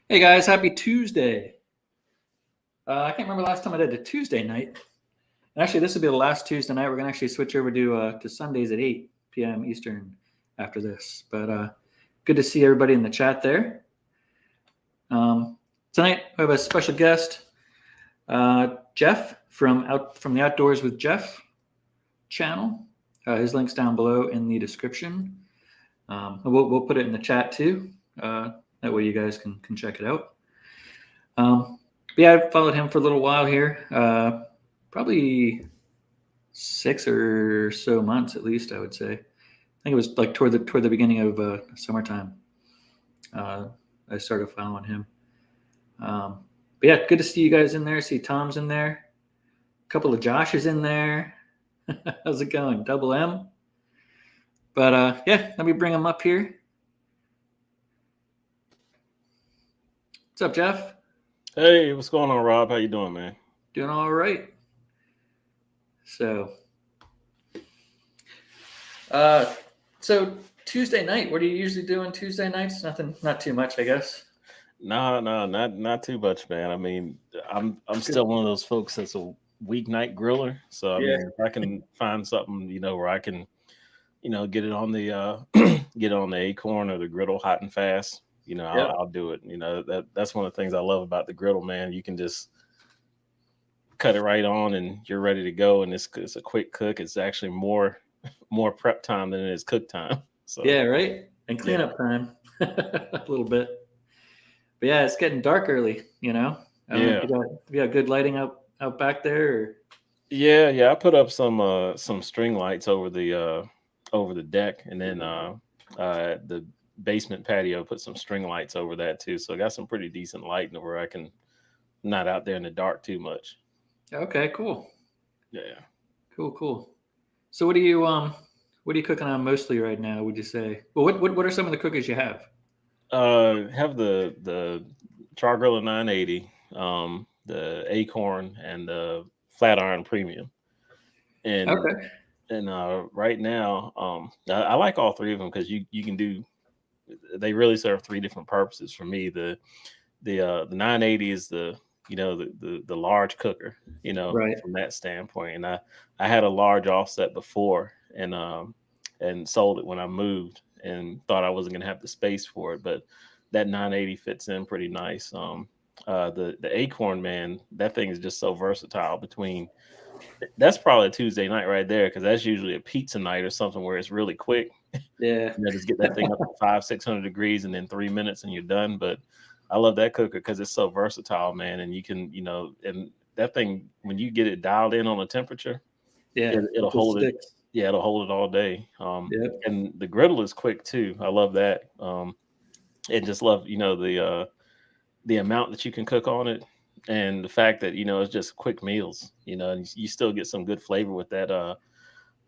Hey guys, happy Tuesday. I can't remember last time I did a Tuesday night. And actually, this will be the last Tuesday night. We're going to actually switch over to Sundays at 8 p.m. Eastern after this. But good to see everybody in the chat there. Tonight, we have a special guest, Geoff from the Outdoors with Geoff channel. His link's down below in the description. We'll put it in the chat too. That way you guys can check it out. Yeah, I've followed him for a little while here. Probably 6 or so months at least, I would say. I think it was like toward the beginning of summertime. I started following him. But yeah, good to see you guys in there. See Tom's in there. A couple of Josh's in there. How's it going? Double M. But yeah, let me bring him up here. What's up, Geoff? Hey, what's going on, Rob? How you doing, man? Doing all right. So Tuesday night, what are you usually doing Tuesday nights? Nothing, not too much, I guess. No, not too much, man. I mean, I'm still one of those folks that's a weeknight griller. So I mean, if I can find something, where I can, get it on the get on the acorn or the griddle hot and fast, I'll do it. That's one of the things I love about the griddle, man. You can just cut it right on and you're ready to go. And it's a quick cook. It's actually more prep time than it is cook time. So yeah, right. And cleanup time a little bit. But yeah, it's getting dark early, I don't know if you got good lighting out back there. Or... Yeah. I put up some string lights over the deck, and then the basement patio put some string lights over that too. So I got some pretty decent lighting where I can not out there in the dark too much. Okay, cool. Yeah. Cool. So what are you cooking on mostly right now, would you say? Well, what are some of the cookies you have? Have the char griller 980, the acorn, and the flat iron premium. And okay. And right now, I like all three of them because you can do. They really serve three different purposes for me. The 980 is the large cooker, right. from that standpoint. And I had a large offset before and sold it when I moved and thought I wasn't gonna have the space for it, but that 980 fits in pretty nice. The acorn, man, that thing is just so versatile. That's probably a Tuesday night right there, because that's usually a pizza night or something where it's really quick. Yeah. Just get that thing up to 500-600 degrees and in 3 minutes and you're done. But I love that cooker because it's so versatile, man. And you can, and that thing, when you get it dialed in on the temperature, it'll hold it. Yeah, it'll hold it all day. And the griddle is quick too. I love that. And just love, the amount that you can cook on it. And the fact that it's just quick meals, and you still get some good flavor with that,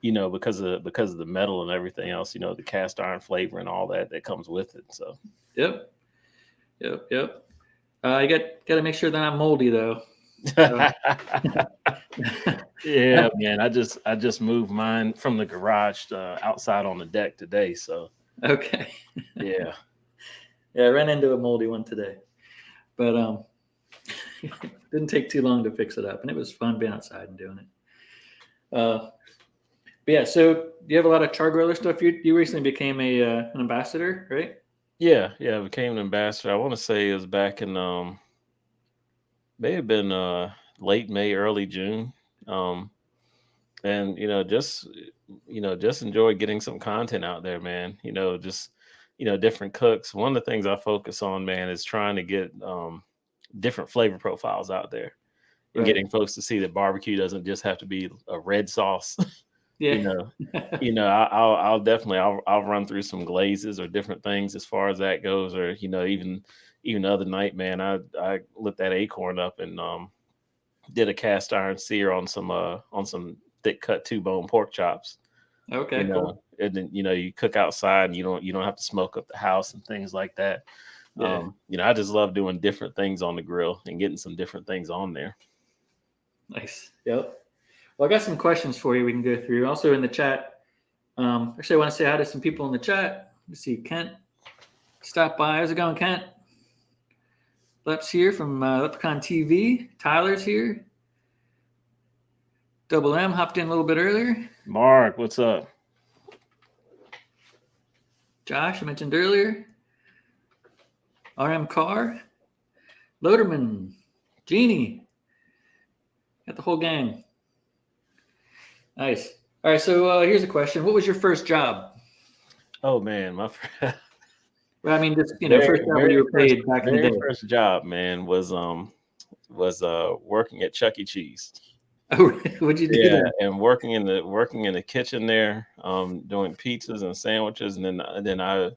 because of the metal and everything else, the cast iron flavor and all that comes with it. So yep. You got to make sure they're not moldy though. Yeah, man. I just moved mine from the garage outside on the deck today. So okay. Yeah. I ran into a moldy one today, but didn't take too long to fix it up, and it was fun being outside and doing it. But yeah, so you have a lot of char griller stuff. You recently became an ambassador, right? Yeah, I became an ambassador. I want to say it was back in may have been late May, early June. And just enjoy getting some content out there, man. Just different cooks. One of the things I focus on, man, is trying to get different flavor profiles out there, and getting folks to see that barbecue doesn't just have to be a red sauce. Yeah. I'll definitely I'll run through some glazes or different things as far as that goes, or even the other night, man, I lit that acorn up and did a cast iron sear on some thick cut 2-bone pork chops. Okay, cool. And then you cook outside and you don't have to smoke up the house and things like that. Yeah. I just love doing different things on the grill and getting some different things on there. Nice. Yep. Well, I got some questions for you we can go through. Also in the chat, actually, I want to say hi to some people in the chat. Let's see, Kent, stop by. How's it going, Kent? Lep's here from Leprechaun TV. Tyler's here. Double M hopped in a little bit earlier. Mark, what's up? Josh, I mentioned earlier. RM Carr. Loderman. Jeannie. Got the whole gang. Nice. All right, so here's a question. What was your first job? Oh, man. My well, I mean, just, first job where you were paid back in the day. First job, man, was working at Chuck E. Cheese. Oh, what'd you do? Yeah, there? and working in the kitchen there, doing pizzas and sandwiches, and then I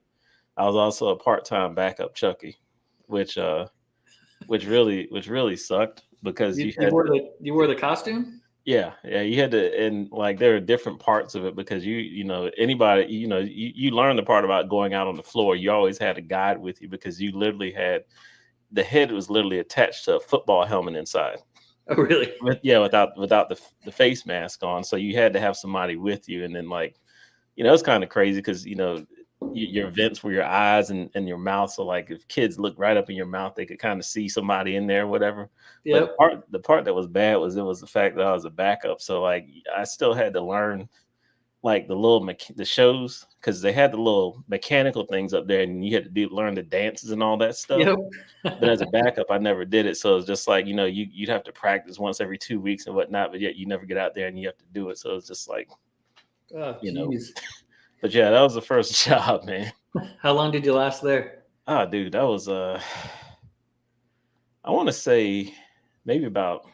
was also a part-time backup Chucky, which really sucked because you wore the costume. Yeah, you had to, and like there are different parts of it because anybody you learn the part about going out on the floor. You always had a guide with you because you literally had the head was literally attached to a football helmet inside. Oh, really? Without the face mask on. So you had to have somebody with you. And then it's kind of crazy because, your vents were your eyes and your mouth. So like if kids look right up in your mouth, they could kind of see somebody in there or whatever. Yep. But the part that was bad was the fact that I was a backup. So like I still had to learn like the shows because they had the little mechanical things up there and you had to learn the dances and all that stuff. Yep. But as a backup, I never did it. So it's just like, you'd have to practice once every 2 weeks and whatnot, but yet you never get out there and you have to do it. So it's just like, but yeah, that was the first job, man. How long did you last there? Oh, dude, that was, I want to say maybe about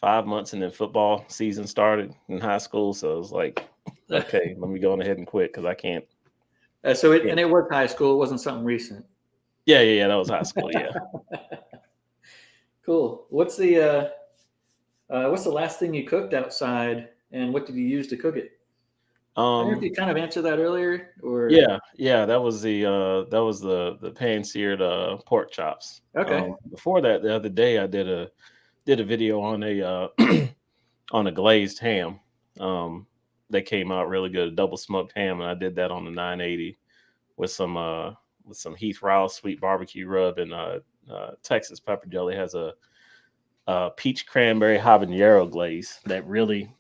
5 months and then football season started in high school. So it was like, okay, let me go on ahead and quit because I can't. And it was high school. It wasn't something recent. Yeah. That was high school. Yeah. Cool. What's the last thing you cooked outside, and what did you use to cook it? I don't know if you kind of answered that earlier, or yeah. That was the pan-seared pork chops. Okay. Before that, the other day, I did a video on a on a glazed ham. That came out really good, a double smoked ham, and I did that on the 980 with some Heath Rouse sweet barbecue rub and Texas pepper jelly. Has a peach cranberry habanero glaze that really,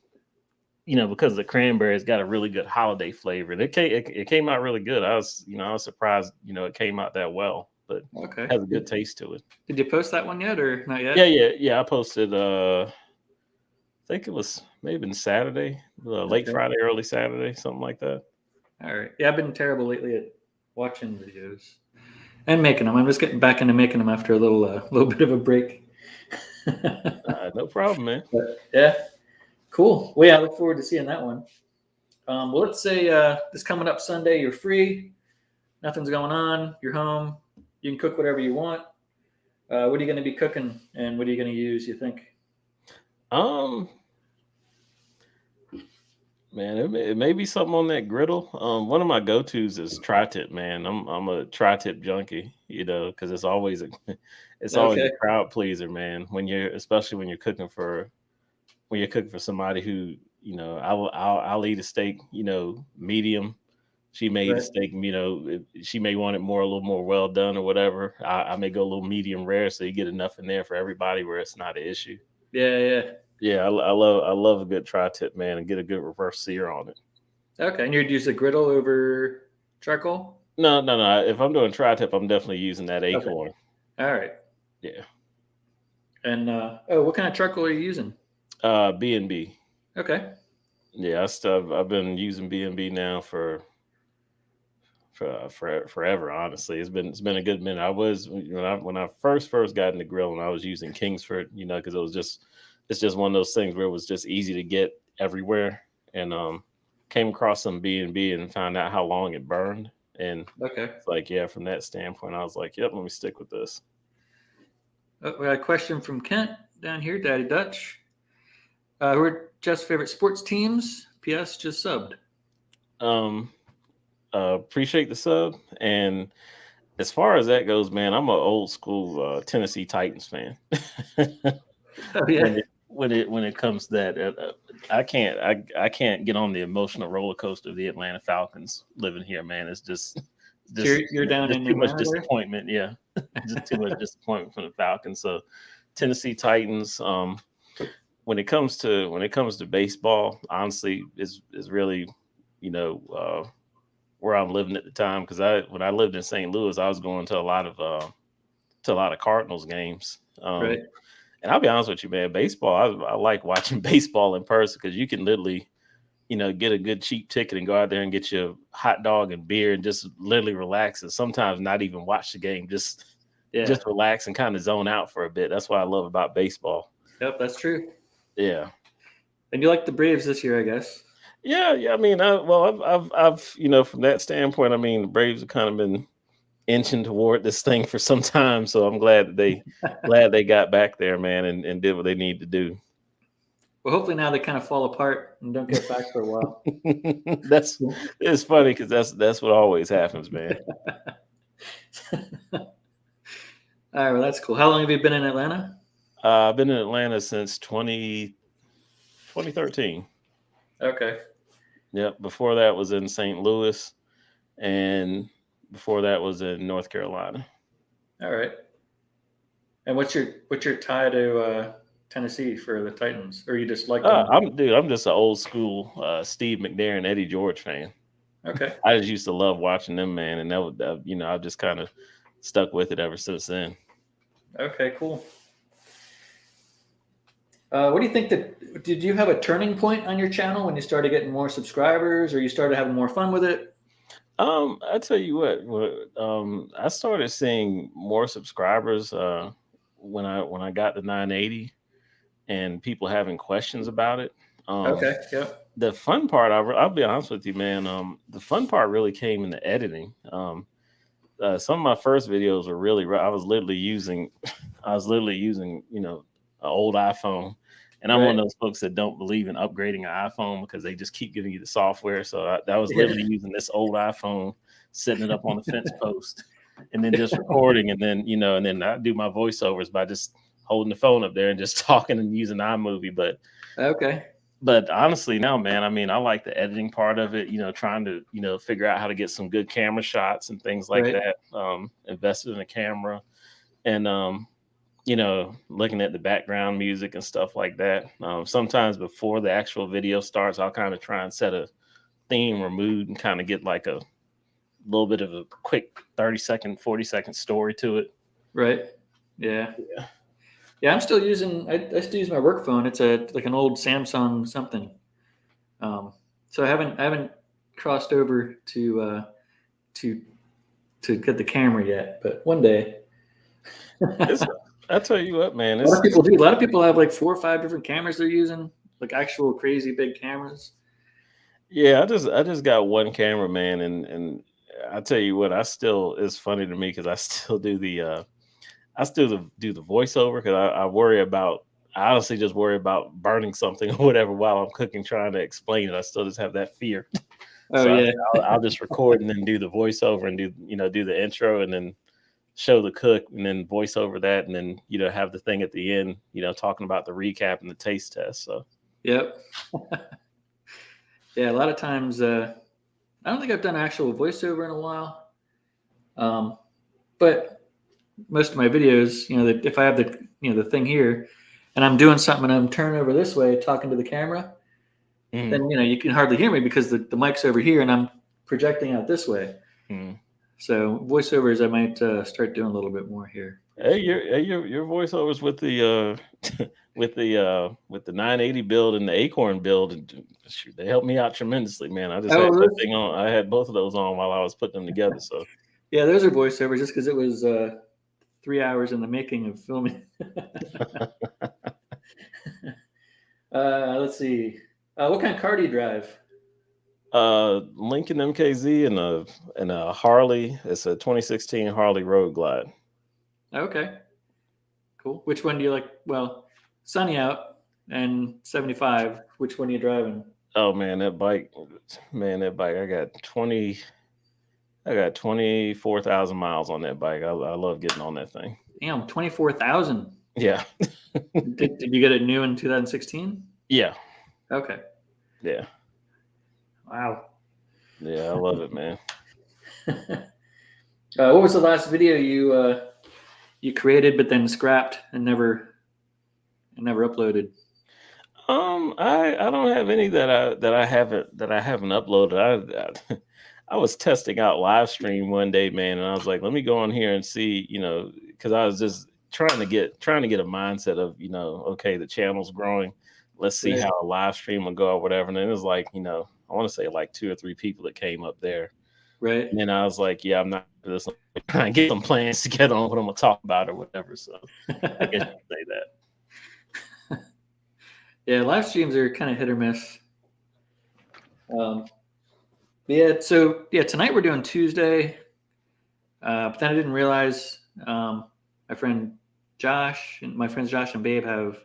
because the cranberry's got a really good holiday flavor. And it came out really good. I was surprised, it came out that well, but okay, has a good taste to it. Did you post that one yet or not yet? Yeah. I posted. I think it was maybe Saturday, late Friday, early Saturday, something like that. All right. Yeah, I've been terrible lately at watching videos and making them. I'm just getting back into making them after a little bit of a break. No problem, man. But, yeah. Cool. Well, yeah, I look forward to seeing that one. Well, let's say this coming up Sunday, you're free. Nothing's going on. You're home. You can cook whatever you want. What are you going to be cooking, and what are you going to use, you think? Man, it may be something on that griddle. One of my go-tos is tri-tip, man. I'm a tri-tip junkie, because it's always a crowd pleaser, man. Especially when you're cooking for somebody who, I'll eat a steak, medium. She made a steak, she may want it a little more well done or whatever. I may go a little medium rare, so you get enough in there for everybody where it's not an issue. Yeah, I love a good tri-tip, man, and get a good reverse sear on it. Okay, and you'd use the griddle over charcoal? No. If I'm doing tri-tip, I'm definitely using that Acorn. Okay. All right. Yeah. And what kind of charcoal are you using? B&B. Okay. Yeah, I've been using B&B now for forever. Honestly, it's been a good minute. I was when I first got in the grill, and I was using Kingsford, because it's just one of those things where it was just easy to get everywhere, and came across some B&B and found out how long it burned, and it's like, yeah, from that standpoint, I was like, yep, let me stick with this. We got a question from Kent down here, Daddy Dutch. Who are Jeff's favorite sports teams? P.S. Just subbed. Appreciate the sub. And as far as that goes, man, I'm an old school Tennessee Titans fan. Oh, yeah. When it comes to that, I can't get on the emotional roller coaster of the Atlanta Falcons living here, man. It's just You're down in too much Atlanta there? disappointment. Yeah, just too much disappointment from the Falcons. So Tennessee Titans. When it comes to baseball, honestly, is really, where I'm living at the time, because when I lived in St. Louis, I was going to a lot of Cardinals games. Right. And I'll be honest with you, man, baseball, I like watching baseball in person, because you can literally, get a good cheap ticket and go out there and get your hot dog and beer and just literally relax, and sometimes not even watch the game, just relax and kind of zone out for a bit. That's what I love about baseball. Yep, that's true. Yeah. And you like the Braves this year, I guess. Yeah. I mean, I've from that standpoint, I mean, the Braves have kind of been inching toward this thing for some time, so I'm glad that they got back there, man, and did what they need to do. Well, hopefully now they kind of fall apart and don't get back for a while. It's funny, because that's what always happens, man. All right, well, that's cool. How long have you been in Atlanta? I've been in Atlanta since 2013. Okay. Yep. Before that was in St. Louis, and before that was in North Carolina. All right. And what's your tie to Tennessee for the Titans, or you just like them? I'm just an old school Steve McNair and Eddie George fan. Okay. I just used to love watching them, man, and I've just kind of stuck with it ever since then. Okay, cool. What do you think did you have a turning point on your channel when you started getting more subscribers, or you started having more fun with it? I tell you what, I started seeing more subscribers when I got the 980, and people having questions about it. Okay. Yeah. The fun part, I'll be honest with you, man. The fun part really came in the editing. Some of my first videos were really rough. I was literally using, an old iPhone, and I'm one of those folks that don't believe in upgrading an iPhone, because they just keep giving you the software. So I was literally using this old iPhone, setting it up on the fence post, and then just recording, and then and then I do my voiceovers by just holding the phone up there and just talking and using iMovie. But honestly, now, man, I mean, I like the editing part of it, trying to, figure out how to get some good camera shots and things like that. Invested in a camera, and, looking at the background music and stuff like that. Sometimes before the actual video starts, I'll kind of try and set a theme or mood and kind of get like a little bit of a quick 30-second, 40-second story to it. Right. Yeah. I'm still using. I still use my work phone. It's like an old Samsung something. So I haven't crossed over to get the camera yet, but one day. I tell you what, man. A lot of people do. A lot of people have like 4 or 5 different cameras they're using, like actual crazy big cameras. Yeah, I just got one camera, man, and I tell you what, it's funny to me, because I still do the voiceover, because I honestly just worry about burning something or whatever while I'm cooking, trying to explain it. I still just have that fear. I'll just record and then do the voiceover and do the intro, and then show the cook, and then voice over that, and then have the thing at the end, talking about the recap and the taste test. So yep. Yeah, a lot of times I don't think I've done actual voiceover in a while, but most of my videos, if I have the thing here and I'm doing something and I'm turning over this way talking to the camera, then you can hardly hear me, because the mic's over here and I'm projecting out this way. So voiceovers I might start doing a little bit more here. Hey, your voiceovers with the with the 980 build and the Acorn build, they helped me out tremendously, man. I just had that thing on. I had both of those on while I was putting them together. So yeah, those are voiceovers, just because it was 3 hours in the making of filming. Let's see. What kind of car do you drive? Lincoln MKZ and a Harley. It's a 2016 Harley Road Glide. Okay, cool. Which one do you like? Well, sunny out and 75. Which one are you driving? Oh man, that bike. I got 24,000 miles on that bike. I love getting on that thing. Damn, 24,000. Yeah. Did you get it new in 2016? Yeah. Okay. Yeah. Wow. Yeah, I love it, man. What was the last video you created but then scrapped and never uploaded? I don't have any that I haven't uploaded. I was testing out live stream one day, man, and I was like, let me go on here and see, because I was just trying to get a mindset of, okay, the channel's growing. Let's see how a live stream will go or whatever. And then it was like, I want to say like 2 or 3 people that came up there. Right. And then I was like, yeah, I'm not this. Trying to get some plans together on what I'm gonna talk about or whatever. So I guess you could say that. Yeah, live streams are kind of hit or miss. Tonight we're doing Tuesday. But then I didn't realize my friends Josh and Babe have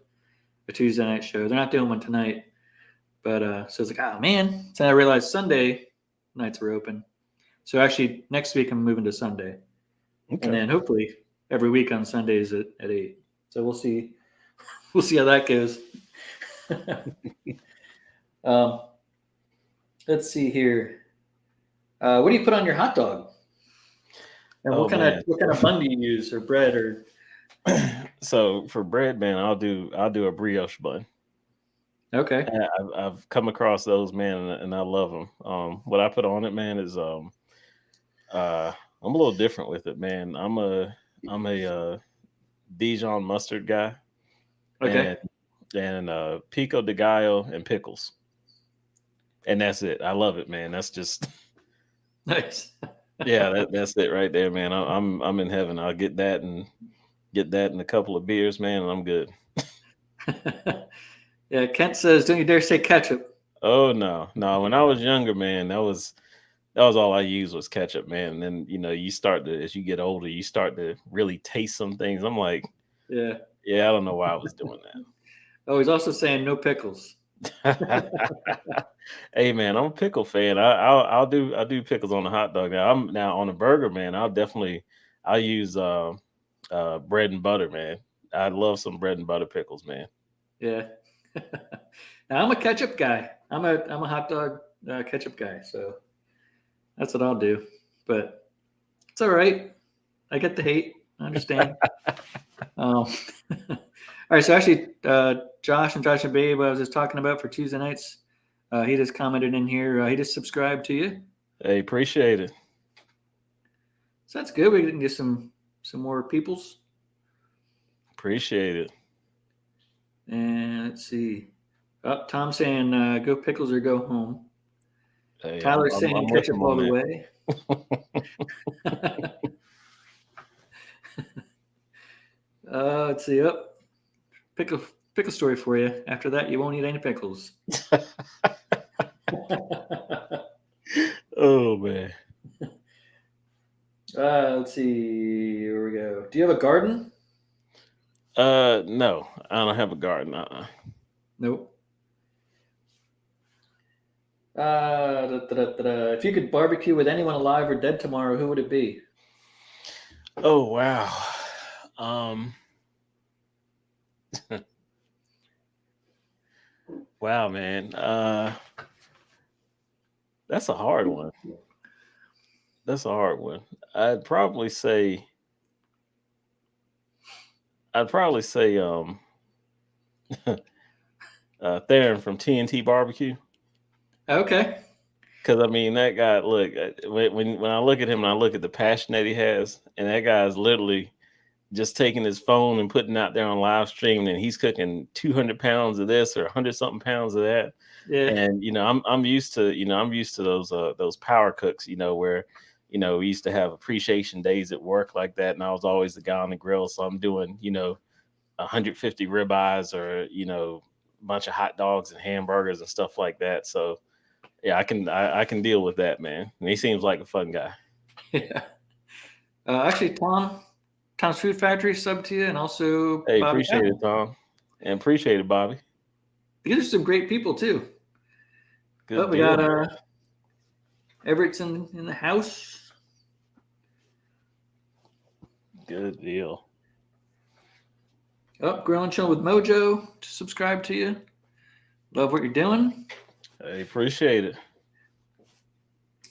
a Tuesday night show. They're not doing one tonight. But so it's like, oh man. So I realized Sunday nights were open. So actually next week I'm moving to Sunday. Okay. And then hopefully every week on Sundays at 8. So we'll see. We'll see how that goes. Let's see here. What do you put on your hot dog? And what kind of bun do you use, or bread, or? So for bread, man, I'll do a brioche bun. Okay. I've come across those, man, and I love them. What I put on it, man, is I'm a little different with it, man. I'm a Dijon mustard guy. Okay. And pico de gallo and pickles. And that's it. I love it, man. That's just nice. Yeah, that's it right there, man. I'm in heaven. I'll get that and a couple of beers, man, and I'm good. Yeah, Kent says, don't you dare say ketchup. Oh no. When I was younger, man, that was all I used was ketchup, man. And then you start to, as you get older, you start to really taste some things. I'm like, yeah, I don't know why I was doing that. Oh, he's also saying no pickles. Hey man, I'm a pickle fan. I'll do pickles on the hot dog. Now on a burger, man. I'll use bread and butter, man. I love some bread and butter pickles, man. Yeah. Now I'm a ketchup guy. I'm a hot dog ketchup guy, so that's what I'll do. But it's all right. I get the hate. I understand. All right, so actually, Josh and Babe, I was just talking about for Tuesday nights. He just commented in here. He just subscribed to you. Hey, appreciate it. So that's good. We can get some more peoples. Appreciate it. And let's see. Oh, Tom saying go pickles or go home. Hey, Tyler's saying ketchup all the way. Let's see. Pickle story for you. After that, you won't eat any pickles. Oh man. Let's see. Here we go. Do you have a garden? No, I don't have a garden. Nope. If you could barbecue with anyone alive or dead tomorrow, who would it be? Oh wow. Wow, man. That's a hard one. I'd probably say Theron from Tnt Bbq. Okay. Because I mean, that guy. Look, when I look at him and I look at the passion that he has, and that guy is literally just taking his phone and putting out there on live stream, and he's cooking 200 pounds of this or 100-something pounds of that. Yeah. And I'm used to those power cooks, where we used to have appreciation days at work like that, and I was always the guy on the grill. So I'm doing 150 ribeyes or a bunch of hot dogs and hamburgers and stuff like that. So yeah, I can deal with that, man. And he seems like a fun guy. Yeah. Actually, Tom's Food Factory sub to you, and also hey, Bobby appreciate it, Tom, and appreciate it, Bobby. These are some great people too. Good. We got Everett's in the house. Good deal. Grill and Chill with Mojo to subscribe to you. Love what you're doing. I appreciate it.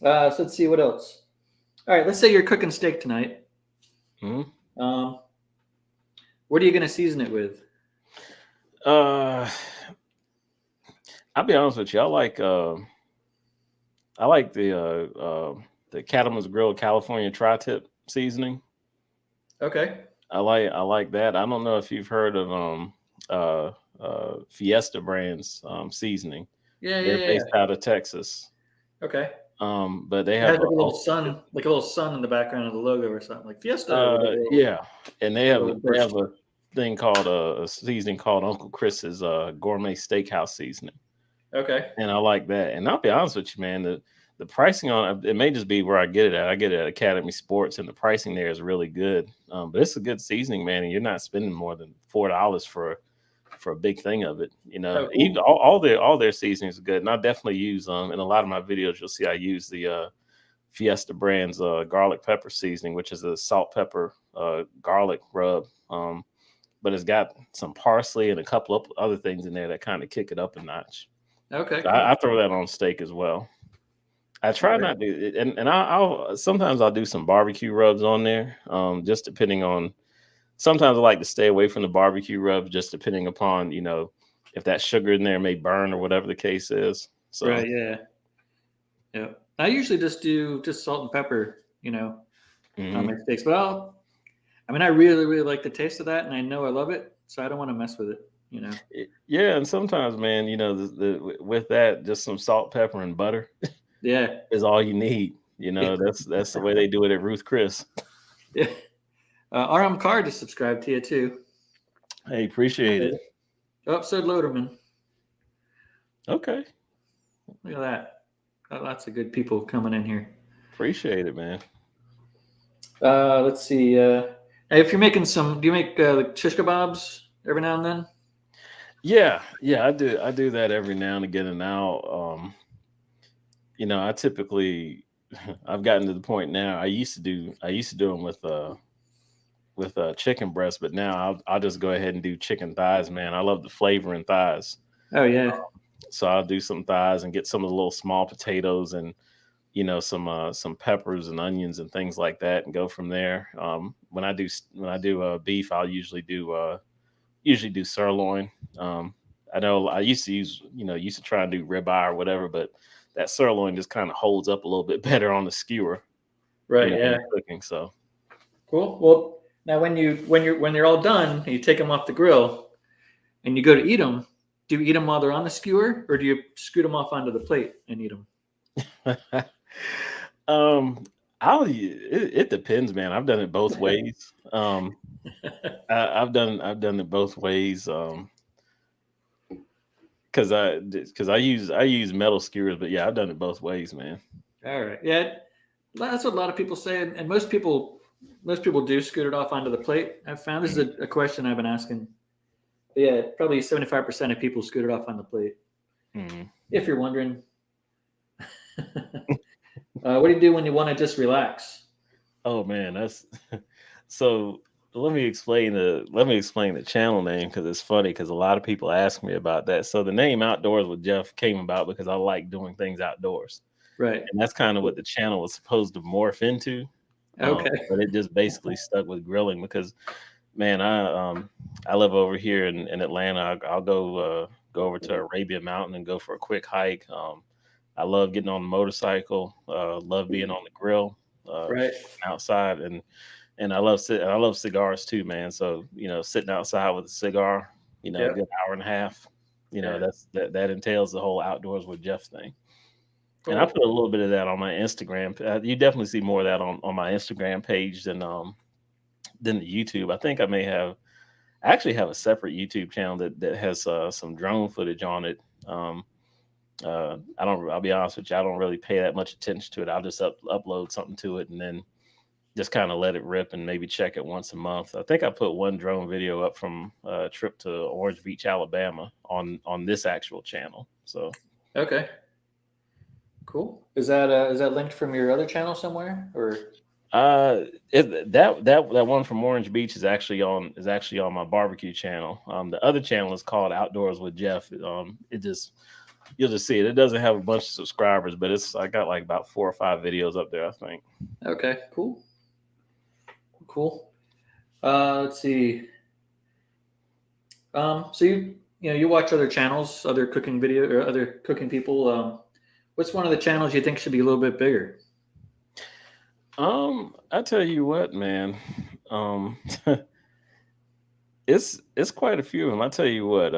So let's see what else. All right, let's say you're cooking steak tonight. Mm-hmm. What are you going to season it with? I'll be honest with you. I like the Cattleman's Grill California tri-tip seasoning. Okay. I like that. I don't know if you've heard of Fiesta Brands seasoning. They're based out of Texas. Okay. But they have a little sun, like a little sun in the background of the logo or something, like Fiesta. Yeah, and they have a thing called a seasoning called Uncle Chris's Gourmet Steakhouse seasoning. Okay. And I like that. And I'll be honest with you, man, the pricing on it may just be where I get it at. I get it at Academy Sports, and the pricing there is really good. But it's a good seasoning, man, and you're not spending more than $4 for a big thing of it. You know, even all their seasonings are good. And I definitely use in a lot of my videos, you'll see I use the Fiesta Brands garlic pepper seasoning, which is a salt pepper garlic rub. But it's got some parsley and a couple of other things in there that kind of kick it up a notch. Okay. So I throw that on steak as well. I try not to, and I'll sometimes I'll do some barbecue rubs on there, just depending on. Sometimes I like to stay away from the barbecue rubs, just depending upon, you know, if that sugar in there may burn or whatever the case is. So right, yeah. I usually just do salt and pepper, you know, on my steaks. But I really, really like the taste of that, and I know I love it, so I don't want to mess with it. You know. Yeah, and sometimes, man, you know, with that, just some salt, pepper, and butter, is all you need. You know, that's the way they do it at Ruth Chris. Yeah. RM Card to subscribe to you too. Hey, appreciate it. Oh, so Loderman. Okay. Look at that. Got lots of good people coming in here. Appreciate it, man. Let's see. If you're making do you make like shish kebabs every now and then? Yeah, I do that every now and again. And now, you know, I typically, I've gotten to the point now. I used to do them with chicken breast, but now I'll just go ahead and do chicken thighs, man. I love the flavor in thighs. Oh yeah. So I'll do some thighs and get some of the little small potatoes and, you know, some peppers and onions and things like that, and go from there. When I do beef, I'll usually do sirloin. I know I used to try and do ribeye or whatever, but that sirloin just kind of holds up a little bit better on the skewer. Right. Yeah. Cooking. So cool. Well, now when they're all done, and you take them off the grill, and you go to eat them. Do you eat them while they're on the skewer, or do you scoot them off onto the plate and eat them? It depends, man. I've done it both ways. I've done it both ways. Because I use metal skewers, but yeah, I've done it both ways, man. All right, yeah, that's what a lot of people say, and most people do scoot it off onto the plate. I've found this is a question I've been asking. But yeah, probably 75% of people scoot it off on the plate. If you're wondering. What do you do when you want to just relax? Oh man, that's so. Let me explain the channel name, because it's funny, because a lot of people ask me about that. So the name Outdoors with Geoff came about because I like doing things outdoors. Right. And that's kind of what the channel was supposed to morph into. Okay. But it just basically stuck with grilling, because, man, I live over here in Atlanta. I'll go over to Arabian Mountain and go for a quick hike. I love getting on the motorcycle. Love being on the grill. Right. Outside, and I love cigars too, man. So, you know, sitting outside with a cigar, you know, a good hour and a half, you know, that entails the whole Outdoors with Geoff thing. Cool. And I put a little bit of that on my Instagram. You definitely see more of that on my Instagram page than the YouTube. I think I actually have a separate YouTube channel that has some drone footage on it. I'll be honest with you, I don't really pay that much attention to it. I'll just upload something to it and then just kind of let it rip and maybe check it once a month. I think I put one drone video up from a trip to Orange Beach, Alabama on this actual channel. So okay, cool. Is that linked from your other channel somewhere, or? That one from Orange Beach is actually on my barbecue channel. The other channel is called Outdoors with Geoff. You'll just see it. It doesn't have a bunch of subscribers, but I got like about 4 or 5 videos up there, I think. Okay, cool. Let's see. So you watch other channels, other cooking video or other cooking people. What's one of the channels you think should be a little bit bigger? I tell you what, man. It's quite a few of them. I tell you what,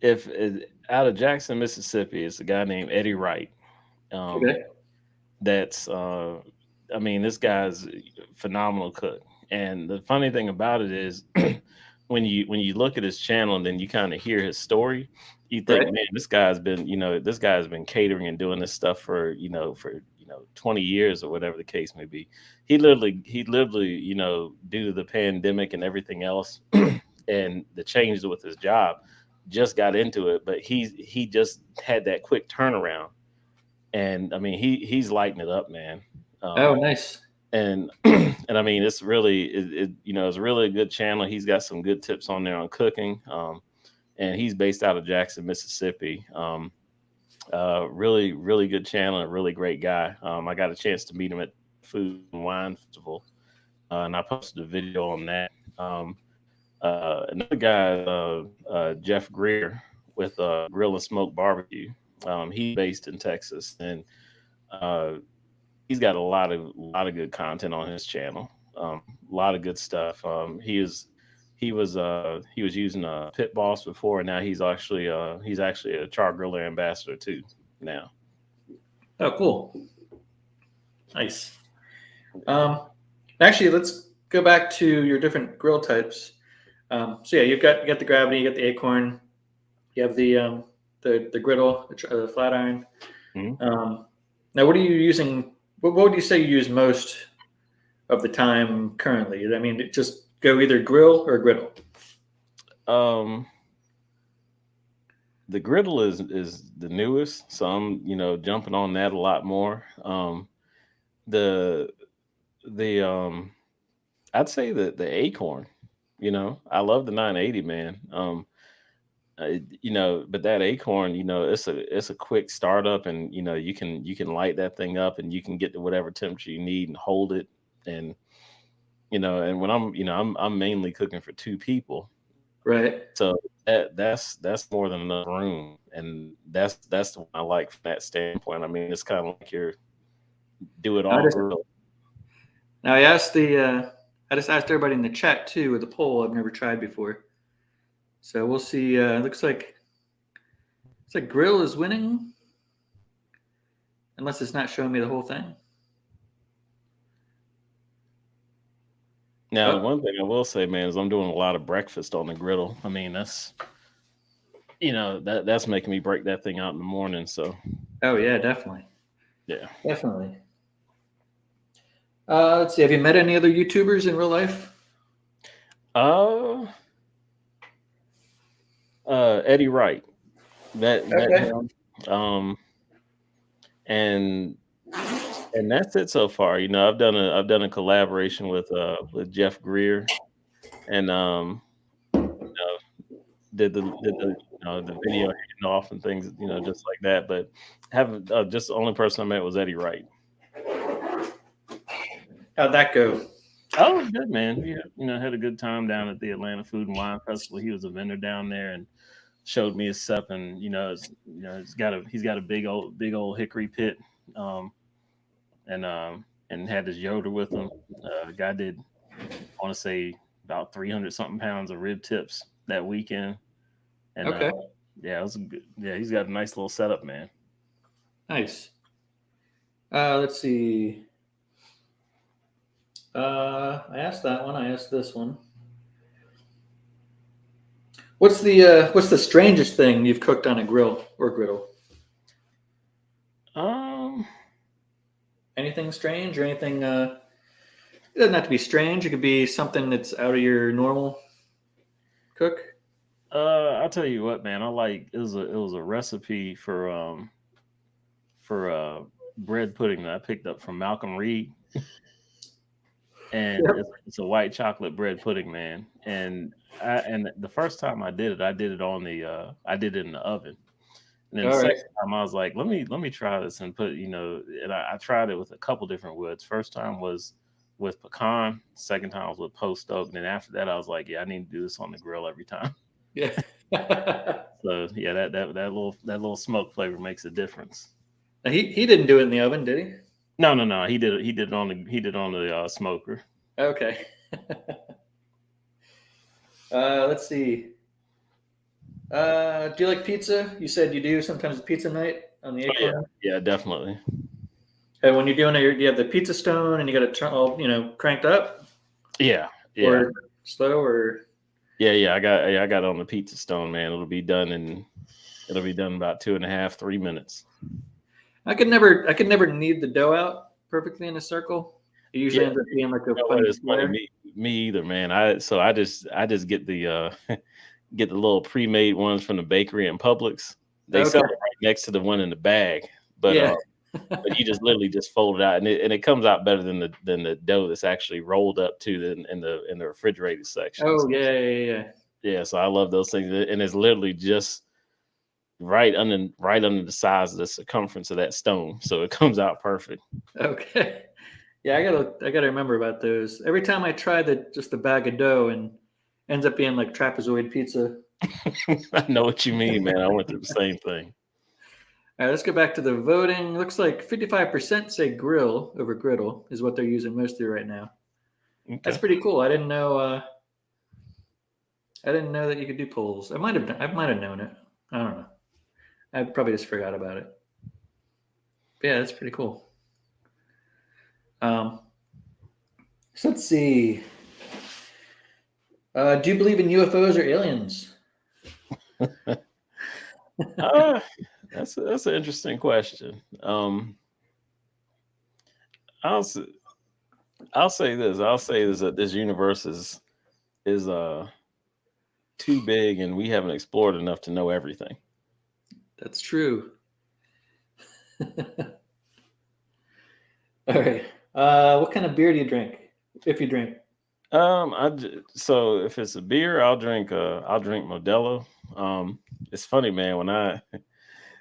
if out of Jackson, Mississippi, it's a guy named Eddie Wright. Okay. That's I mean, this guy's a phenomenal cook. And the funny thing about it is when you look at his channel and then you kind of hear his story, you think, Right. man, this guy's been catering and doing this stuff for 20 years or whatever the case may be. He literally, due to the pandemic and everything else and the changes with his job, just got into it. But he just had that quick turnaround. And I mean, he's lighting it up, man. Oh, nice. And and I mean, it's really it's really a good channel. He's got some good tips on there on cooking. And he's based out of Jackson, Mississippi. Really, really good channel, a really great guy. I got a chance to meet him at Food and Wine Festival, and I posted a video on that. Another guy, Jeff Greer with Grill and Smoke Barbecue. He's based in Texas, and he's got a lot of good content on his channel. A lot of good stuff. He was using a Pit Boss before, and now he's actually a char griller ambassador too now. Oh, cool. Nice. Actually, let's go back to your different grill types. So yeah, you got the Gravity, you got the Acorn, you have the Griddle, the flat iron. Mm-hmm. Now, what are you using? What would you say you use most of the time currently? I mean, just go either grill or griddle. The Griddle is the newest, so I'm jumping on that a lot more. The I'd say the Acorn. I love the 980, man. But that Acorn, it's a quick startup, and you can light that thing up, and you can get to whatever temperature you need and hold it, and and when I'm mainly cooking for two people, right? So that's more than enough room, and that's the one I like from that standpoint. I mean, it's kind of like you're do it all grill. Now I just asked everybody in the chat too with a poll I've never tried before. So we'll see. Looks like grill is winning, unless it's not showing me the whole thing. Now, the one thing I will say, man, is I'm doing a lot of breakfast on the griddle. I mean, that's that's making me break that thing out in the morning. So. Oh yeah, definitely. Yeah, definitely. Let's see. Have you met any other YouTubers in real life? Eddie Wright. Okay. And that's it so far. I've done a collaboration with Jeff Greer, and did the video handing off and things, just like that. But haven't just the only person I met was Eddie Wright. How'd that go? Oh, good, man. Yeah, had a good time down at the Atlanta Food and Wine Festival. He was a vendor down there and showed me his stuff, and he's got a big old hickory pit, and had his Yoder with him. The guy did, I want to say, about 300 something pounds of rib tips that weekend. And okay. Yeah, it was good. Yeah, he's got a nice little setup, man. Nice. Let's see. I asked that one. I asked this one. What's the strangest thing you've cooked on a grill or griddle? Anything strange or anything? It doesn't have to be strange. It could be something that's out of your normal cook. I'll tell you what, man. It was a recipe for bread pudding that I picked up from Malcolm Reed. and it's a white chocolate bread pudding, man. And the first time I did it I did it in the oven. And then the All right. second time I was like, let me try this and put, and I tried it with a couple different woods. First time was with pecan, second time was with post oak, and then after that I was like, yeah, I need to do this on the grill every time. Yeah. So yeah, that little smoke flavor makes a difference. He didn't do it in the oven, did he? No. He did it on the smoker. Okay. Let's see. Do you like pizza? You said you do sometimes pizza night on the Acorn. Yeah, definitely. And when you're doing it, you have the pizza stone and you got it all, cranked up. Yeah. Or slow or. Yeah. I got on the pizza stone, man. It'll be done in about 2.5, 3 minutes. I could never knead the dough out perfectly in a circle. It usually ends up being like a funny square. Me either, man. I just get the get the little pre-made ones from the bakery and Publix. They sell it right next to the one in the bag, but but you just literally just fold it out, and it comes out better than the dough that's actually rolled up to in the refrigerated section. Oh yeah. Yeah, so I love those things, and it's literally just right under the size of the circumference of that stone, so it comes out perfect. Okay. Yeah, I gotta remember about those. Every time I try just the bag of dough and ends up being like trapezoid pizza. I know what you mean, man. I went through the same thing. All right, let's go back to the voting. Looks like 55% say grill over griddle is what they're using mostly right now. Okay. That's pretty cool. I didn't know that you could do polls. I might have known it. I don't know. I probably just forgot about it. But yeah, that's pretty cool. So let's see. Do you believe in UFOs or aliens? That's an interesting question. I'll say this. I'll say this, that this universe is too big, and we haven't explored enough to know everything. That's true. All right. What kind of beer do you drink, if you drink? So if it's a beer, I'll drink Modelo. It's funny, man.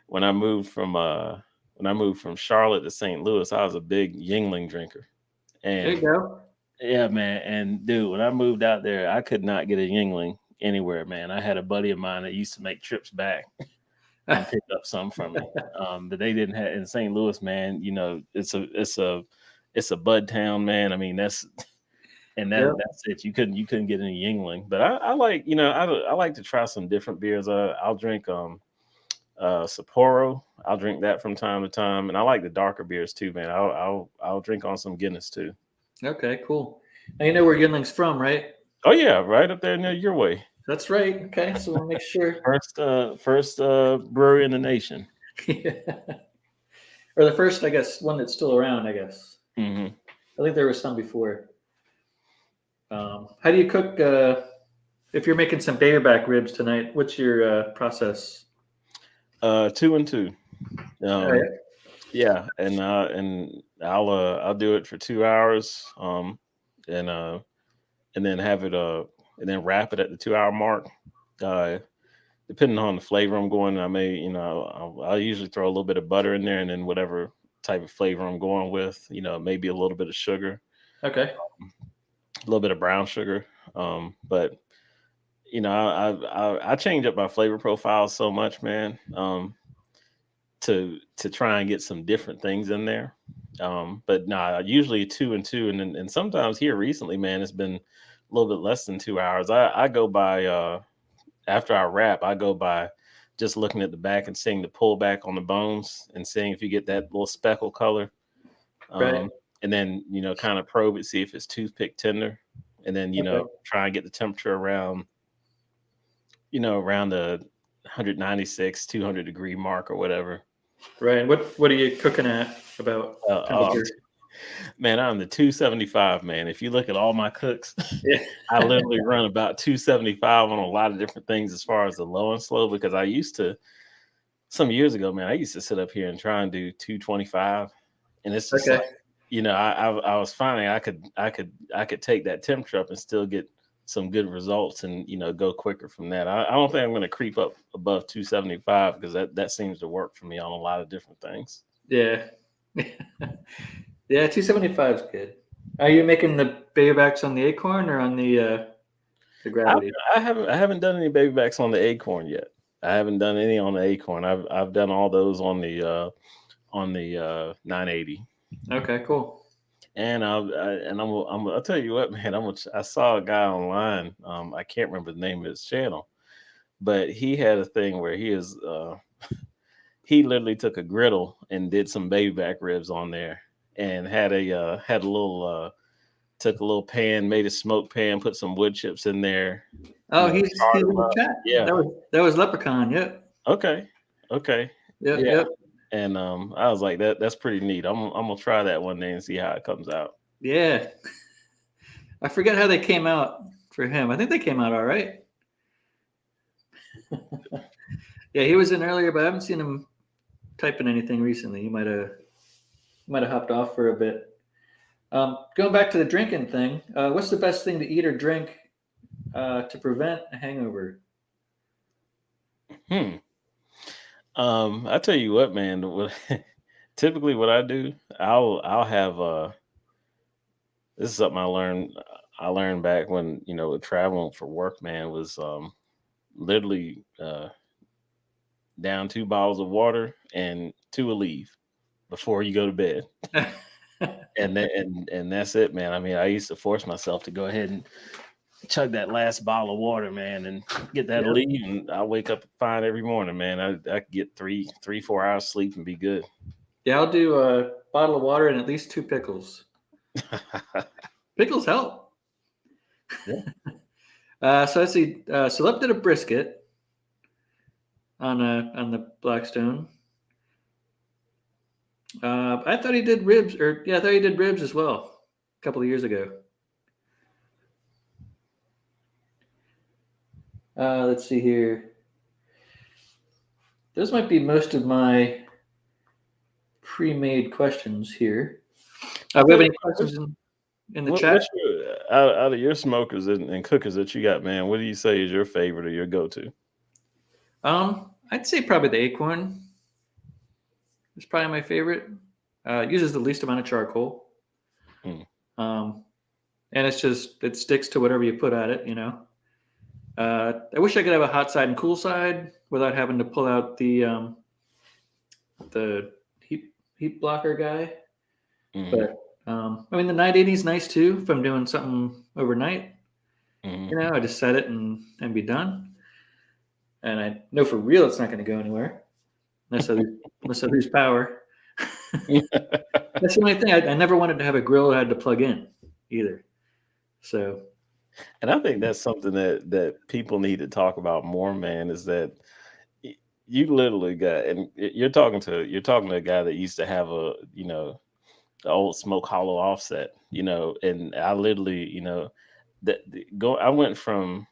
When I moved from Charlotte to St. Louis, I was a big Yuengling drinker. And there you go. Yeah, man. And dude, when I moved out there, I could not get a Yuengling anywhere, man. I had a buddy of mine that used to make trips back and pick up some from me. But they didn't have in St. Louis, man. It's a bud town, man. I mean, that's it. You couldn't get any Yuengling. But I like, I like to try some different beers. I'll drink Sapporo. I'll drink that from time to time, and I like the darker beers too, man. I'll drink on some Guinness too. Okay, cool. Now you know where Yuengling's from, right? Oh yeah, right up there near your way. That's right. Okay, so we'll make sure. First brewery in the nation. Yeah. Or the first, I guess, one that's still around. I guess. Mm-hmm. I think there was some before. How do you cook? If you're making some baby back ribs tonight, what's your process? 2 and 2. Right. Yeah, and I'll do it for 2 hours, and then have it and then wrap it at the 2 hour mark. Depending on the flavor I'm going, I may I'll usually throw a little bit of butter in there, and then whatever type of flavor I'm going with, maybe a little bit of sugar. Okay. A little bit of brown sugar, but I change up my flavor profile so much, man, to try and get some different things in there. But usually 2 and 2, and sometimes here recently, man, it's been a little bit less than 2 hours. I go by after I wrap, I go by just looking at the back and seeing the pullback on the bones and seeing if you get that little speckle color. Right. And then, kind of probe it, see if it's toothpick tender. And then, try and get the temperature around the 196, 200 degree mark or whatever. Right. And what are you cooking at about? Man, I'm the 275, man. If you look at all my cooks, yeah. I literally run about 275 on a lot of different things as far as the low and slow, because I used to, some years ago, man, I used to sit up here and try and do 225. And it's just I was finding I could take that temperature up and still get some good results and go quicker from that. I don't think I'm going to creep up above 275 because that seems to work for me on a lot of different things. Yeah. Yeah, 275 is good. Are you making the baby backs on the Acorn or on the Gravity? I haven't done any baby backs on the Acorn yet. I haven't done any on the Acorn. I've done all those on the 980. Okay, cool. And I'll tell you what, man. I saw a guy online. I can't remember the name of his channel, but he had a thing where he literally took a griddle and did some baby back ribs on there, and had a little took a little pan, made a smoke pan, put some wood chips in there. Oh, he's in the chat. Yeah, that was Leprechaun. Yep. Okay. Yep. Yeah. Yep. And I was like, that's pretty neat. I'm gonna try that one day and see how it comes out. Yeah. I forget how they came out for him. I think they came out all right. Yeah, he was in earlier, but I haven't seen him typing anything recently. He might have hopped off for a bit. Going back to the drinking thing, what's the best thing to eat or drink to prevent a hangover? I tell you what, man. Typically, what I do, I'll have this is something I learned back when traveling for work, man, was literally down 2 bottles of water and 2 Aleve before you go to bed. and that's it, man. I mean, I used to force myself to go ahead and chug that last bottle of water, man, and get that Aleve, and I wake up fine every morning, man. I could get 3-4 hours sleep and be good. Yeah, I'll do a bottle of water and at least 2 pickles. Pickles help. Yeah. So let's see. Celeb did a brisket on the Blackstone. I thought he did ribs, I thought he did ribs as well a couple of years ago. Let's see here. Those might be most of my pre-made questions here. We have any questions in the chat? Out of your smokers and cookers that you got, man, what do you say is your favorite or your go-to? I'd say probably the Acorn. It's probably my favorite. It uses the least amount of charcoal. And it sticks to whatever you put at it, I wish I could have a hot side and cool side without having to pull out the heat blocker guy. But I mean, the 980 is nice too if I'm doing something overnight. I just set it and be done. And I know for real it's not going to go anywhere unless I lose power. That's the only thing. I never wanted to have a grill I had to plug in either. So. And I think that's something that people need to talk about more, man, is that you literally got, and you're talking to a guy that used to have the old smoke hollow offset, and I literally, I went from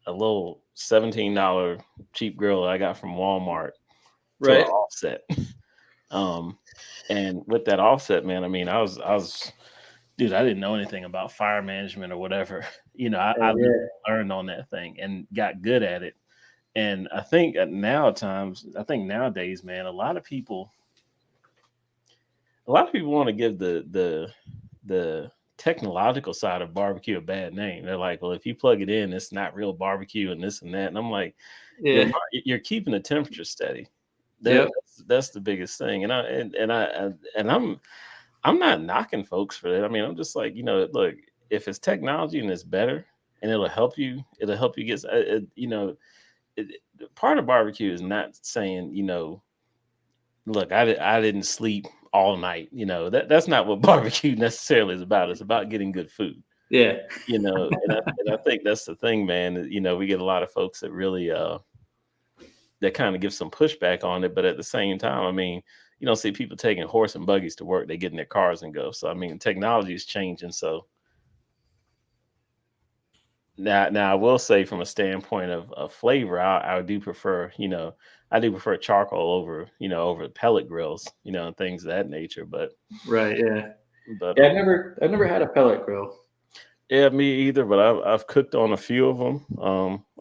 a little $17 cheap grill that I got from Walmart to an offset. And with that offset, man, I mean, I was dude, I didn't know anything about fire management or whatever. I learned on that thing and got good at it. And I think nowadays, man, a lot of people want to give the technological side of barbecue a bad name. They're like, well, if you plug it in, it's not real barbecue and this and that. And I'm like, you're keeping the temperature steady. That's the biggest thing. And I'm not knocking folks for that. I mean, I'm just like, look, if it's technology and it's better and it'll help you get, part of barbecue is not saying, look, I didn't sleep all night. That's not what barbecue necessarily is about. It's about getting good food. Yeah. And I think that's the thing, man. We get a lot of folks that really, that kind of give some pushback on it. But at the same time, I mean, you don't see people taking horse and buggies to work. They get in their cars and go. So, I mean, technology is changing. So now I will say from a standpoint of flavor, I do prefer, I do prefer charcoal over, over pellet grills, and things of that nature. But right, yeah. But yeah, I've never had a pellet grill. Yeah, me either. But I've cooked on a few of them,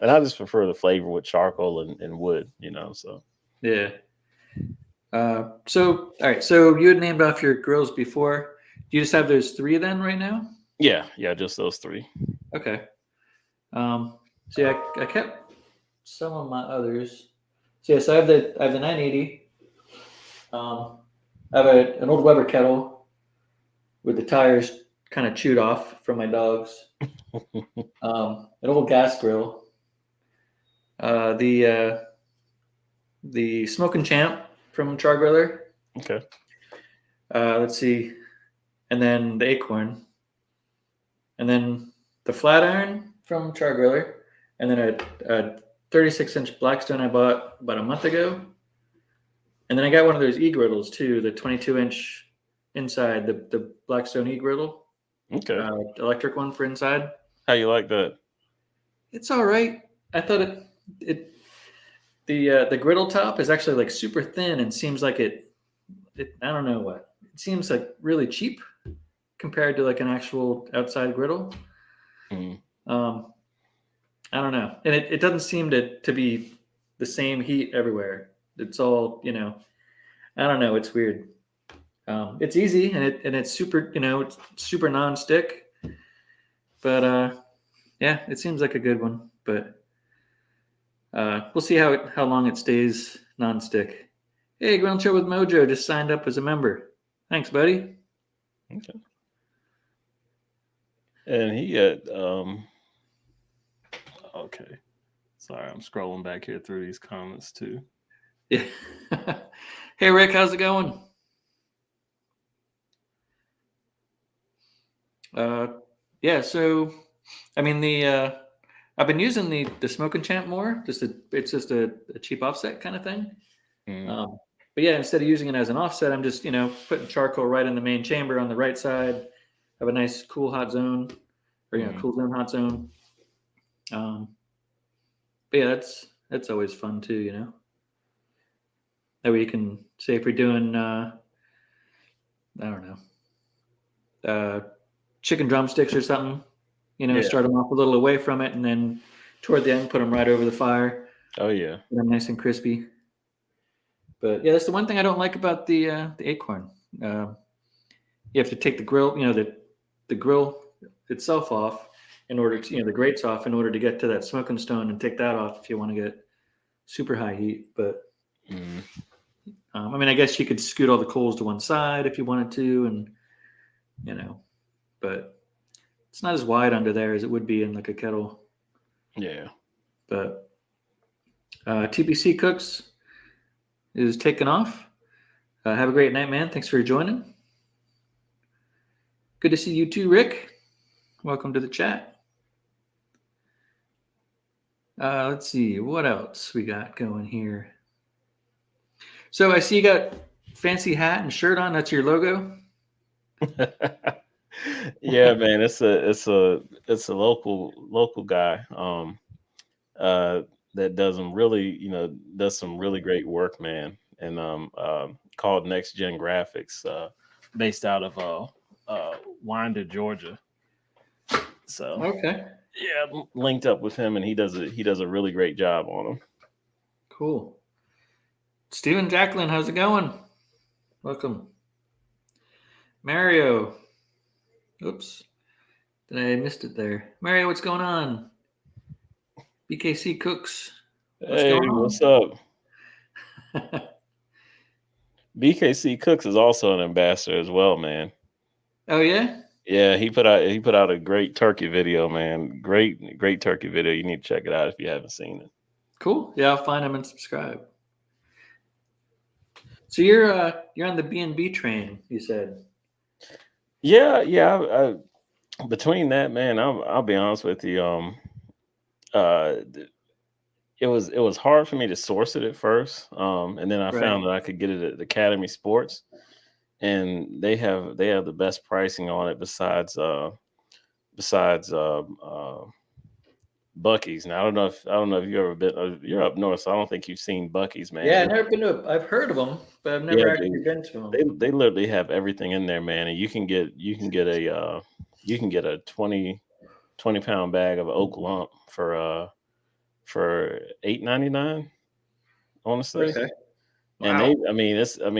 and I just prefer the flavor with charcoal and wood. So yeah. So all right. So you had named off your grills before. Do you just have those 3 then right now? yeah, just those 3. Okay. So yeah, I kept some of my others. So yeah, so I have the 980. I have an old Weber kettle with the tires kind of chewed off from my dogs. An old gas grill. The Smoking Champ from Char Griller. Okay. Let's see, and then the Acorn, and then the Flat Iron from Char Griller, and then a 36-inch Blackstone I bought about a month ago, and then I got one of those e-griddles too, the 22-inch inside, the Blackstone e-griddle. Okay. Electric one for inside. How you like that? It's all right. I thought the griddle top is actually like super thin and seems like it I don't know what. It seems like really cheap compared to like an actual outside griddle. Mm. I don't know. And it doesn't seem to be the same heat everywhere. It's all, I don't know. It's weird. It's easy and it's super, it's super non-stick. But yeah, it seems like a good one. But we'll see how long it stays non-stick. Hey, Grill and Chill with Mojo just signed up as a member. Thanks, buddy. Okay. And he had okay. Sorry, I'm scrolling back here through these comments too. Yeah. Hey Rick, how's it going? Yeah, so I mean I've been using the Smoking Champ more. It's just a cheap offset kind of thing. Mm. But yeah, instead of using it as an offset, I'm just putting charcoal right in the main chamber on the right side. Have a nice cool hot zone, or cool zone hot zone. But yeah, that's always fun too. That way you can say if you're doing I don't know, chicken drumsticks or something, start them off a little away from it, and then toward the end put them right over the fire. Oh yeah, get them nice and crispy. But yeah, that's the one thing I don't like about the Acorn. You have to take the grill, the grill itself off in order to, the grates off in order to get to that smoking stone and take that off if you want to get super high heat. But I mean, I guess you could scoot all the coals to one side if you wanted to, and but it's not as wide under there as it would be in like a kettle. Yeah. But TBC Cooks is taking off. Have a great night, man. Thanks for joining. Good to see you too, Rick. Welcome to the chat. Let's see what else we got going here. So I see you got fancy hat and shirt on. That's your logo. Yeah, man. It's a local guy that does some really great work, man. And called Next Gen Graphics, based out of Winder, Georgia. So okay, yeah, linked up with him, and he does a really great job on them. Cool. Steven Jacqueline, how's it going? Welcome. Mario. Oops. I missed it there. Mario, what's going on? BKC Cooks. What's up? BKC Cooks is also an ambassador as well, man. Oh yeah? Yeah, he put out a great turkey video, man. Great turkey video. You need to check it out if you haven't seen it. Cool. Yeah, I'll find him and subscribe. So you're on the B&B train, you said. Yeah. Between that, man, I'll be honest with you. It was hard for me to source it at first, and then I found that I could get it at Academy Sports, and they have the best pricing on it besides Buc-ee's. Now I don't know if you've ever been. You're up north, so I don't think you've seen Buc-ee's, man. Yeah, I've never been to. I've heard of them, but I've never actually been to them. They literally have everything in there, man. And you can get a 20-pound bag of oak lump for $8.99. Honestly. Okay. And Wow.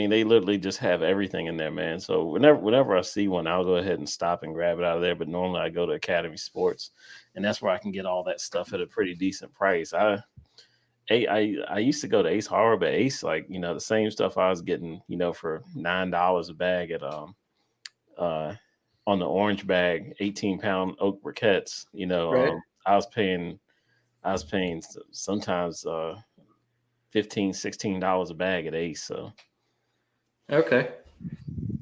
they literally just have everything in there, man. So whenever I see one, I'll go ahead and stop and grab it out of there. But normally I go to Academy Sports, and that's where I can get all that stuff at a pretty decent price. I used to go to Ace Hardware, but Ace, like, the same stuff I was getting, for $9 a bag at on the orange bag, 18-pound oak briquettes. Right. I was paying sometimes $15-$16 a bag at Ace. So okay.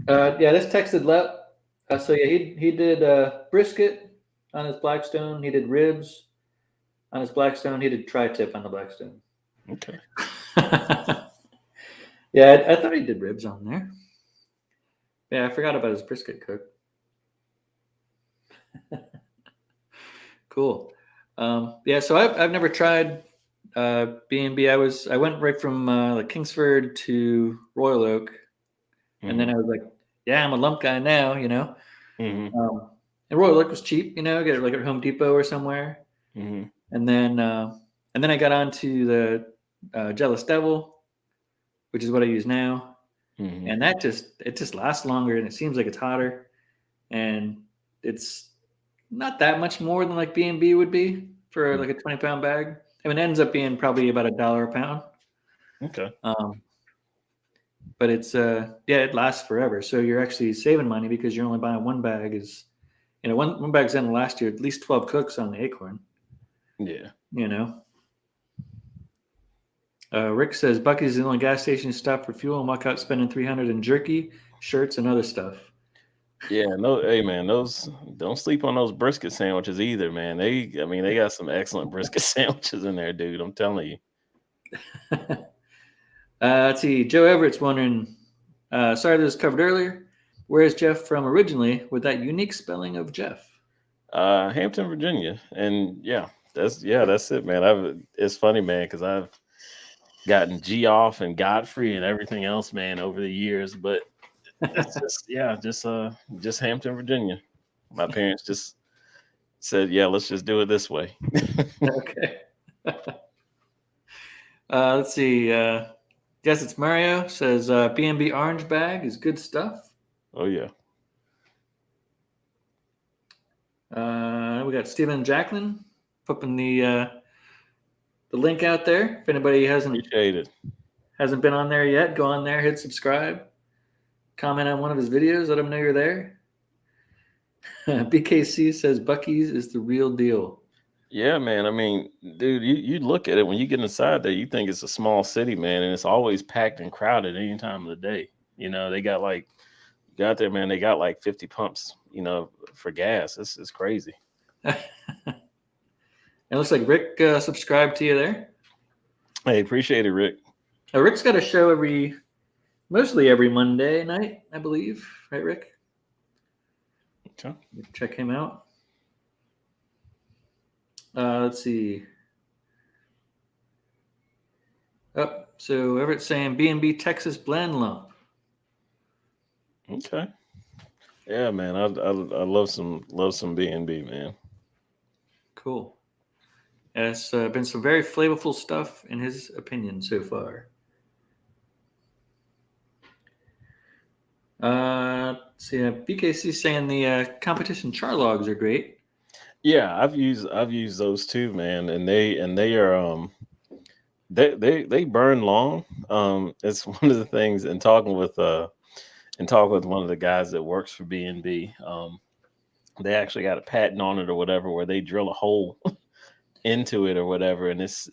Yeah, this texted Lep. So yeah, he did brisket on his Blackstone. He did ribs on his Blackstone. He did tri-tip on the Blackstone. Okay. Yeah, I thought he did ribs on there. Yeah, I forgot about his brisket cook. Cool. Yeah, so I've never tried B&B. I went right from like Kingsford to Royal Oak, and then I was like, yeah, I'm a lump guy now, Mm-hmm. And Royal Oak was cheap, get it like at Home Depot or somewhere. Mm-hmm. And then I got onto the Jealous Devil, which is what I use now. Mm-hmm. And it just lasts longer, and it seems like it's hotter, and it's not that much more than like B&B would be for like a 20-pound bag. I mean, it ends up being probably about $1 a pound. Okay. But it's it lasts forever. So you're actually saving money because you're only buying one bag. Is one bag's gonna last you at least 12 cooks on the Acorn. Yeah. Rick says Buc-ee's is the only gas station you stop for fuel and walk out spending $300 in jerky, shirts, and other stuff. Yeah, no, hey man, those don't sleep on those brisket sandwiches either, man. They got some excellent brisket sandwiches in there, dude. I'm telling you. Let's see. Joe Everett's wondering, sorry this was covered earlier. Where is Geoff from originally with that unique spelling of Geoff? Hampton, Virginia. And that's it, man. It's funny, man, because I've gotten Geoff and Godfrey and everything else, man, over the years, but it's just Hampton, Virginia. My parents just said, yeah, let's just do it this way. Okay. Let's see. Guess it's Mario. Says B&B orange bag is good stuff. Oh yeah. We got Stephen and Jacqueline putting the link out there. If anybody hasn't been on there yet, go on there, hit subscribe, comment on one of his videos, let him know you're there. BKC says Buc-ee's is the real deal. Yeah, man. I mean, dude, you look at it when you get inside there, you think it's a small city, man, and it's always packed and crowded any time of the day. They got like, got there, man. They got like 50 pumps, for gas. It's crazy. It looks like Rick subscribed to you there. Hey, appreciate it, Rick. Rick's got a show mostly every Monday night, I believe. Right, Rick? Okay. Check him out. Let's see. Oh, so Everett's saying B&B Texas blend lump. Okay. Yeah, man. I love some B&B, man. Cool. It's been some very flavorful stuff in his opinion so far. Let's see, BKC saying the competition char logs are great. Yeah, I've used those too, man, and they are they burn long. It's one of the things in talking with one of the guys that works for B&B. They actually got a patent on it or whatever, where they drill a hole into it or whatever, and it's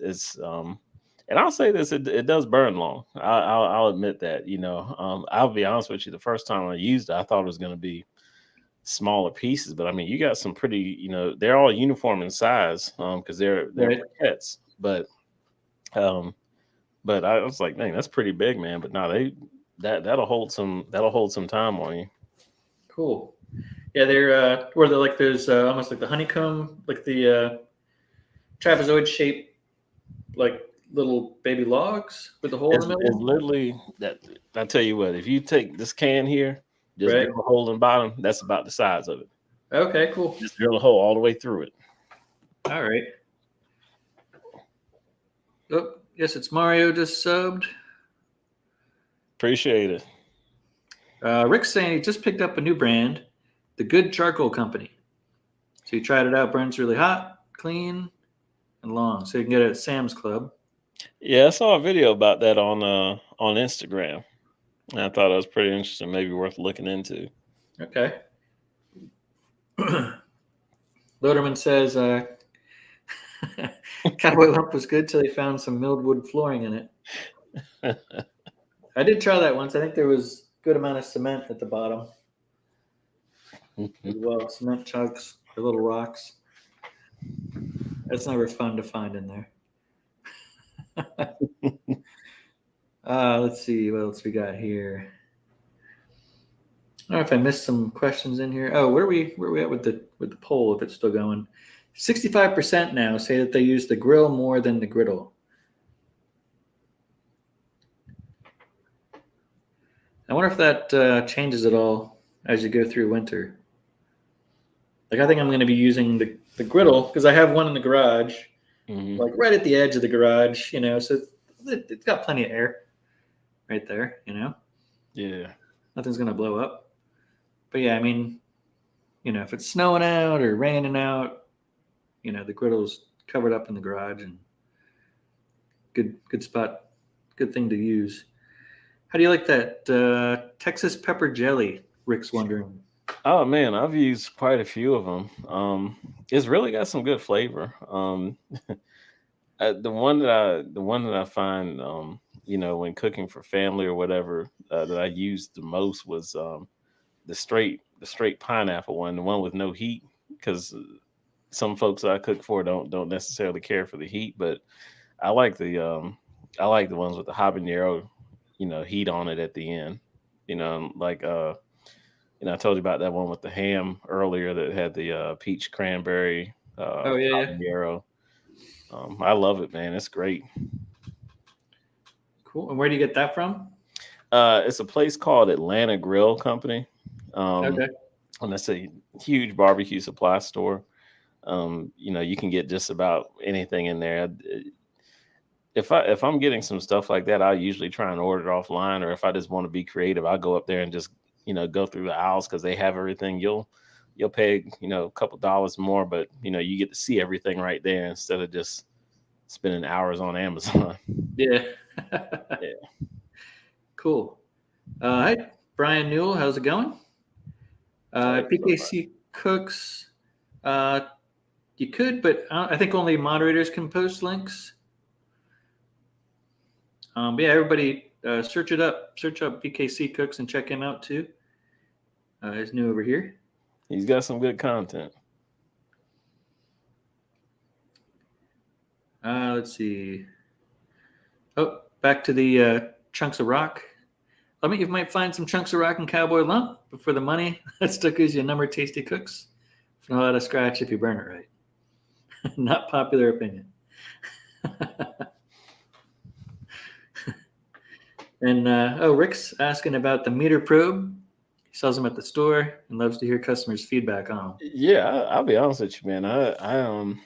and I'll say this, it does burn long. I'll admit that. I'll be honest with you, the first time I used it, I thought it was going to be smaller pieces, but I mean, you got some pretty, they're all uniform in size, because they're briquettes, but I was like, dang, that's pretty big, man. But no, that'll hold some time on you. Cool. Yeah, they're like those almost like the honeycomb, like the trapezoid shape, like little baby logs with a hole in the middle? It's literally that. I tell you what, if you take this can here, just Right. drill a hole in the bottom, that's about the size of it. Okay, cool. Just drill a hole all the way through it. All right. Oh, yes, it's Mario just subbed. Appreciate it. Rick's saying he just picked up a new brand, the Good Charcoal Company. So he tried it out, burns really hot, clean, and long. So you can get it at Sam's Club. Yeah, I saw a video about that on Instagram. And I thought it was pretty interesting, maybe worth looking into. Okay. Loderman says Cowboy Lump was good till he found some milled wood flooring in it. I did try that once. I think there was a good amount of cement at the bottom as well. Cement chunks or little rocks. That's never fun to find in there. Let's see what else we got here. I don't know if I missed some questions in here. Oh, where are we at with the poll if it's still going? 65% now say that they use the grill more than the griddle. I wonder if that changes at all as you go through winter. Like I think I'm going to be using the griddle because I have one in the garage, like right at the edge of the garage, so it's got plenty of air right there, Yeah. Nothing's going to blow up. But yeah, I mean, if it's snowing out or raining out, the griddle's covered up in the garage and good spot, good thing to use. How do you like that Texas pepper jelly? Rick's wondering. Oh man, I've used quite a few of them. It's really got some good flavor. The one that I find, when cooking for family or whatever, that I used the most was the straight pineapple one, the one with no heat, because some folks that I cook for don't necessarily care for the heat, but I like the ones with the habanero, heat on it at the end. I told you about that one with the ham earlier that had the peach cranberry habanero. I love it, man. It's great. Cool. And where do you get that from? It's a place called Atlanta Grill Company. Okay. And that's a huge barbecue supply store. You can get just about anything in there. If I'm getting some stuff like that, I usually try and order it offline, or if I just want to be creative, I'll go up there and just go through the aisles because they have everything. You'll pay a couple dollars more, but you get to see everything right there instead of just spending hours on Amazon. Yeah. Yeah. Cool. Hi, Brian Newell. How's it going? PKC Cooks. You could, but I think only moderators can post links. But yeah, everybody search up PKC Cooks and check him out too. He's new over here. He's got some good content. Let's see. Oh, back to the chunks of rock. You might find some chunks of rock in Cowboy Lump, but for the money, that still gives you a number of tasty cooks. For no lot of scratch if you burn it right. Not popular opinion. And Rick's asking about the meter probe. He sells them at the store and loves to hear customers' feedback on them. Yeah, I'll be honest with you, man. I'm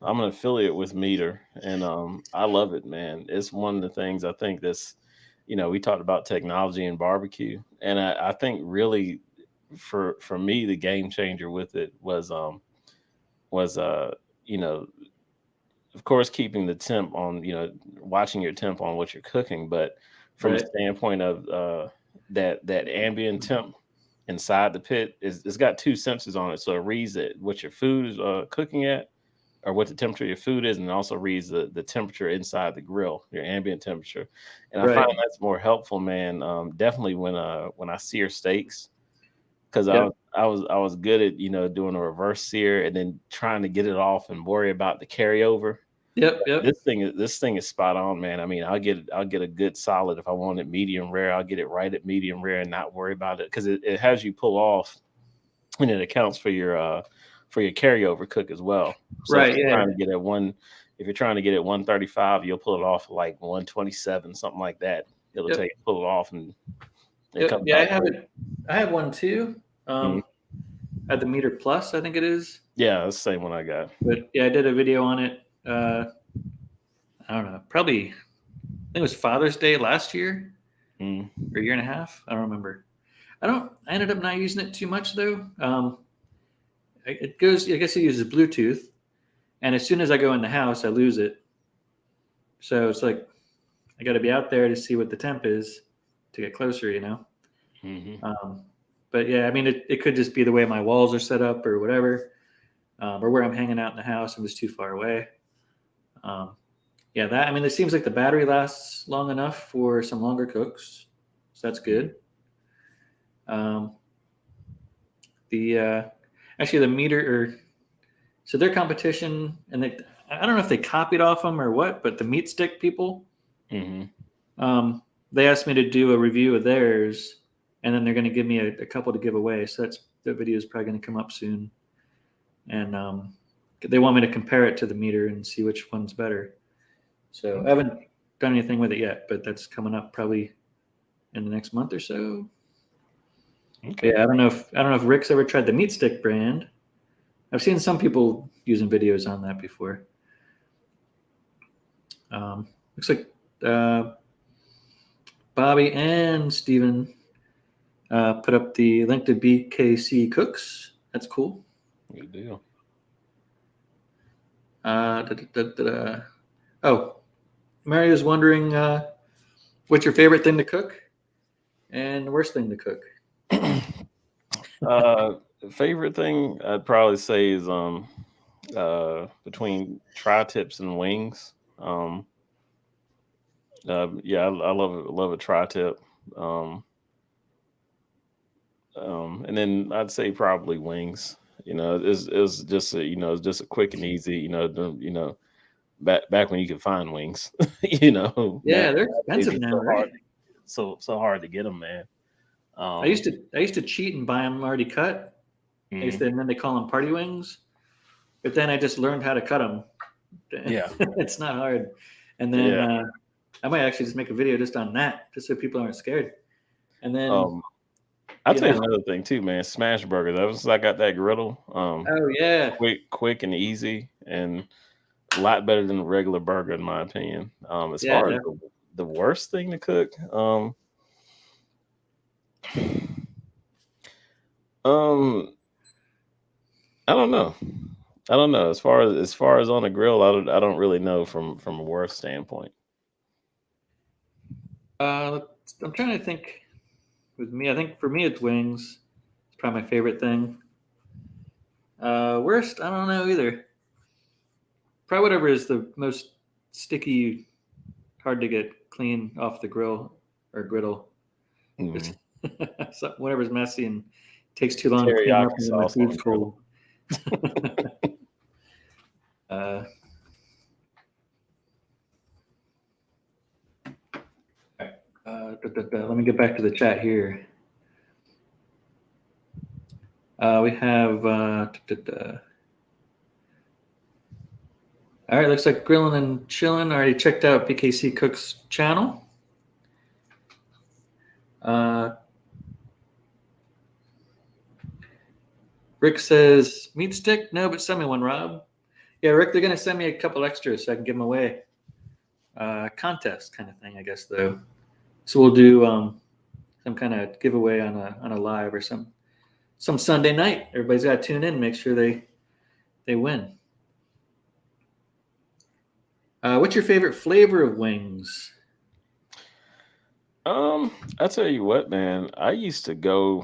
an affiliate with Meter, and I love it, man. It's one of the things I think that's, we talked about technology and barbecue, and I think really for me the game changer with it was of course keeping the temp on, watching your temp on what you're cooking, but from Right. a standpoint of that ambient temp inside the pit it's got two sensors on it, so it reads what your food is cooking at, or what the temperature of your food is, and it also reads the temperature inside the grill, your ambient temperature. And I find that's more helpful, man. Definitely when I sear steaks, because I was good at doing a reverse sear and then trying to get it off and worry about the carryover. Yep. This thing is spot on, man. I mean, I'll get a good solid. If I want it medium rare, I'll get it right at medium rare and not worry about it, because it has you pull off, and it accounts for your carryover cook as well. So Right. if you're trying to get at if you're trying to get at 135, you'll pull it off like 127, something like that. It'll take pull it off and come yeah, back. I have one too. At the Meter Plus, I think it is. Yeah, that's the same one I got. But yeah, I did a video on it. I don't know, probably I think it was Father's Day last year or a year and a half. I don't remember. I ended up not using it too much though. I guess it uses Bluetooth, and as soon as I go in the house, I lose it. So it's like I got to be out there to see what the temp is to get closer, you know. But yeah, I mean, it could just be the way my walls are set up or whatever, or where I'm hanging out in the house. I'm just too far away. Yeah, I mean, it seems like the battery lasts long enough for some longer cooks, so that's good. Actually, the Meter, so their competition, and I don't know if they copied off them or what, but the meat stick people, they asked me to do a review of theirs, and then they're going to give me a couple to give away. So the video is probably going to come up soon, and they want me to compare it to the Meter and see which one's better. So I haven't done anything with it yet, but that's coming up probably in the next month or so. Okay. Yeah, I don't know if Rick's ever tried the meat stick brand. I've seen some people using videos on that before. Looks like Bobby and Steven put up the link to BKC Cooks. That's cool. Good deal. Oh, Mario's wondering what's your favorite thing to cook and the worst thing to cook? Favorite thing I'd probably say is between tri-tips and wings. Yeah, I love a tri-tip. And then I'd say probably wings. You know, it was just it's just a quick and easy. Back when you could find wings. Yeah, they're expensive now, right? So hard to get them, man. I used to cheat and buy them already cut. And then they call them party wings. But then I just learned how to cut them. Yeah, it's not hard. And then I might actually just make a video just on that, just so people aren't scared. And then I'll tell you another thing too, man. Smash burgers. I got that griddle. Oh yeah, quick and easy, and a lot better than a regular burger, in my opinion. As far as the worst thing to cook, I don't know. As far as on a grill, I don't really know from a worst standpoint. I'm trying to think. With me, I think for me it's wings. It's probably my favorite thing. Worst, I don't know either. Probably whatever is the most sticky, hard to get clean off the grill or griddle. So whatever's messy and takes too long to clean up and my food's cold. Let me get back to the chat here. We have all right, looks like Grilling and Chilling already checked out BKC Cook's channel. Rick says, meat stick? No, but send me one, Rob. Yeah, Rick, they're going to send me a couple extras so I can give them away. Contest kind of thing, I guess, though. So we'll do some kind of giveaway on a live or some Sunday night. Everybody's got to tune in and make sure they win. What's your favorite flavor of wings? I'll tell you what, man. I used to be,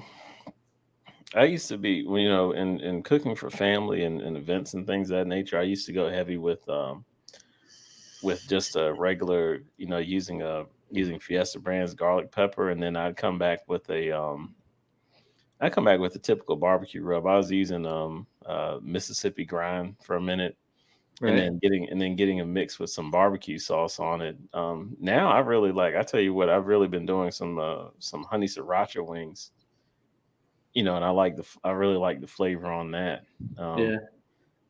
in cooking for family and events and things of that nature. I used to go heavy with just a regular, using Fiesta Brand's garlic pepper, and then I'd come back with a typical barbecue rub. I was using Mississippi grind for a minute, right. and then getting a mix with some barbecue sauce on it. Now I really I tell you what, I've really been doing some honey sriracha wings. and I really like the flavor on that. Yeah.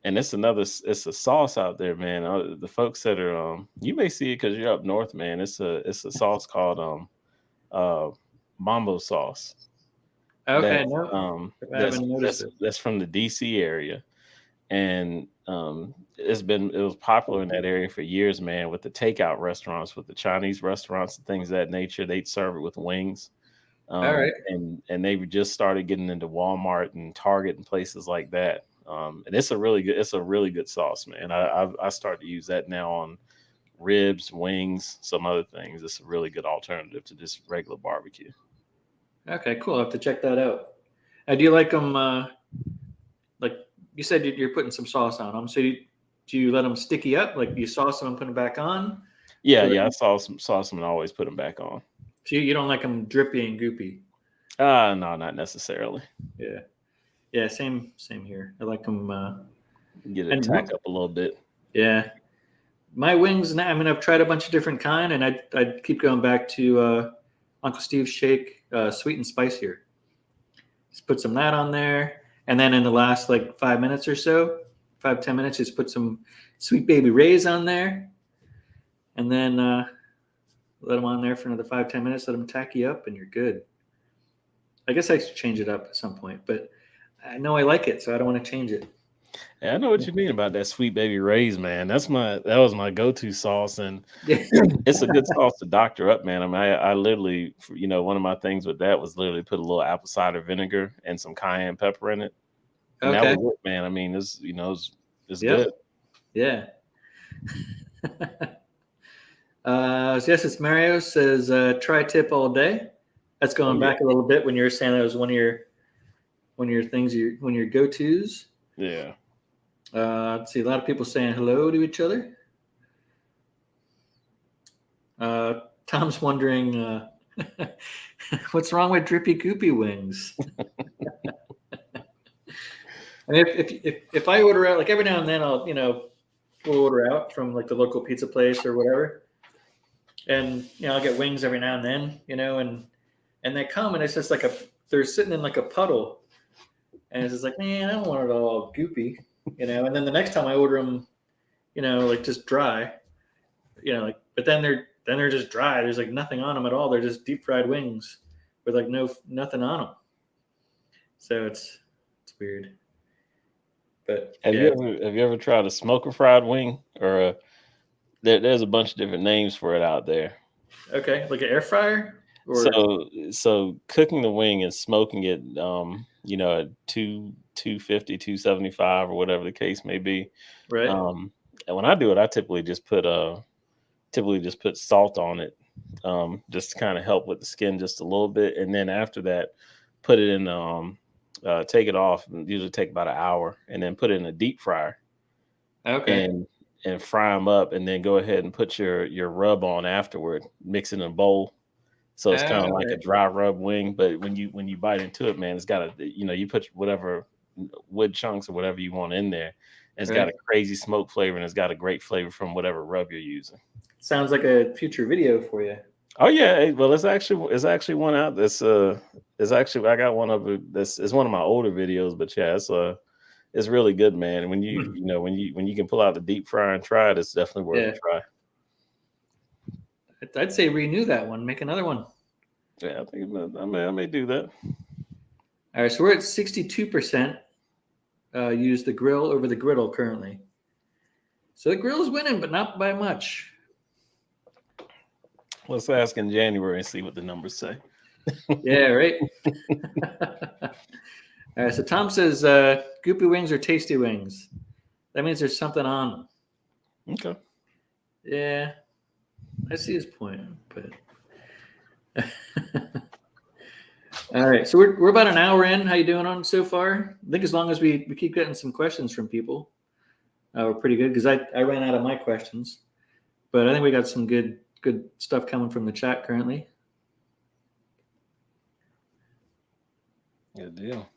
And it's a sauce out there, man. The folks that are you may see it because you're up north, man. It's a sauce called Mambo Sauce. Okay, no, I haven't noticed it. That's from the DC area, and it was popular in that area for years, man. With the takeout restaurants, with the Chinese restaurants and things of that nature, they'd serve it with wings. All right. And they just started getting into Walmart and Target and places like that. And it's a really good sauce, man. I started to use that now on ribs, wings, some other things. It's a really good alternative to just regular barbecue. Okay, cool. I'll have to check that out. Do you like them? Like you said, you're putting some sauce on them. So do you let them sticky up? Like you sauce them and put them back on? Yeah. I sauce them and always put them back on. So you don't like them drippy and goopy? No, not necessarily. Yeah. Same here. I like them. Get it tack up a little bit. Yeah. My wings now. I mean, I've tried a bunch of different kind, and I'd keep going back to Uncle Steve's Shake, sweet and spicier. Just put some of that on there, and then in the last like 5 minutes or so, 5-10 minutes, just put some Sweet Baby Ray's on there, and then let them on there for another 5-10 minutes. Let them tacky up, and you're good. I guess I should change it up at some point, but I know I like it, so I don't want to change it. Yeah, I know what you mean about that Sweet Baby Ray's, man. That was my go-to sauce, and it's a good sauce to doctor up, man. I mean, I literally, one of my things with that was literally put a little apple cider vinegar and some cayenne pepper in it. And that was it, man. I mean, it's good. Yeah. Yes, it's Mario says tri-tip all day. That's going back a little bit when you were saying that was one of your things, one of your go-tos. Yeah. Let's see, a lot of people saying hello to each other. Tom's wondering what's wrong with drippy goopy wings. I mean, if I order out, like every now and then I'll we'll order out from like the local pizza place or whatever, and I'll get wings every now and then, and they come and it's just like they're sitting in like a puddle, and it's just like, man, I don't want it all goopy. And then the next time I order them, like just dry, but then they're just dry. There's like nothing on them at all. They're just deep fried wings with like nothing on them. So it's weird. But have you ever tried a smoker fried wing or there's a bunch of different names for it out there. Okay, like an air fryer. So cooking the wing and smoking it, at 250, 275 or whatever the case may be. Right. And when I do it, I typically just put salt on it, just to kind of help with the skin just a little bit. And then after that, put it in, take it off, and usually take about an hour, and then put it in a deep fryer. Okay. And fry them up, and then go ahead and put your rub on afterward. Mix it in a bowl. So it's kind of like a dry rub wing, but when you bite into it, man, it's got you put whatever wood chunks or whatever you want in there. And it's got a crazy smoke flavor, and it's got a great flavor from whatever rub you're using. Sounds like a future video for you. Oh yeah, well it's actually one out. That's I got one of it. It's one of my older videos, but yeah, it's really good, man. And when you can pull out the deep fryer and try it, it's definitely worth a try. I'd say renew that one, make another one. Yeah, I think I may do that. All right, so we're at 62%. Use the grill over the griddle currently. So the grill is winning, but not by much. Let's ask in January and see what the numbers say. Yeah, right. All right, so Tom says goopy wings are tasty wings. That means there's something on them. Okay. Yeah, I see his point, but all right. So we're about an hour in. How you doing on so far? I think as long as we keep getting some questions from people, we're pretty good, because I ran out of my questions, but I think we got some good stuff coming from the chat currently. Good deal.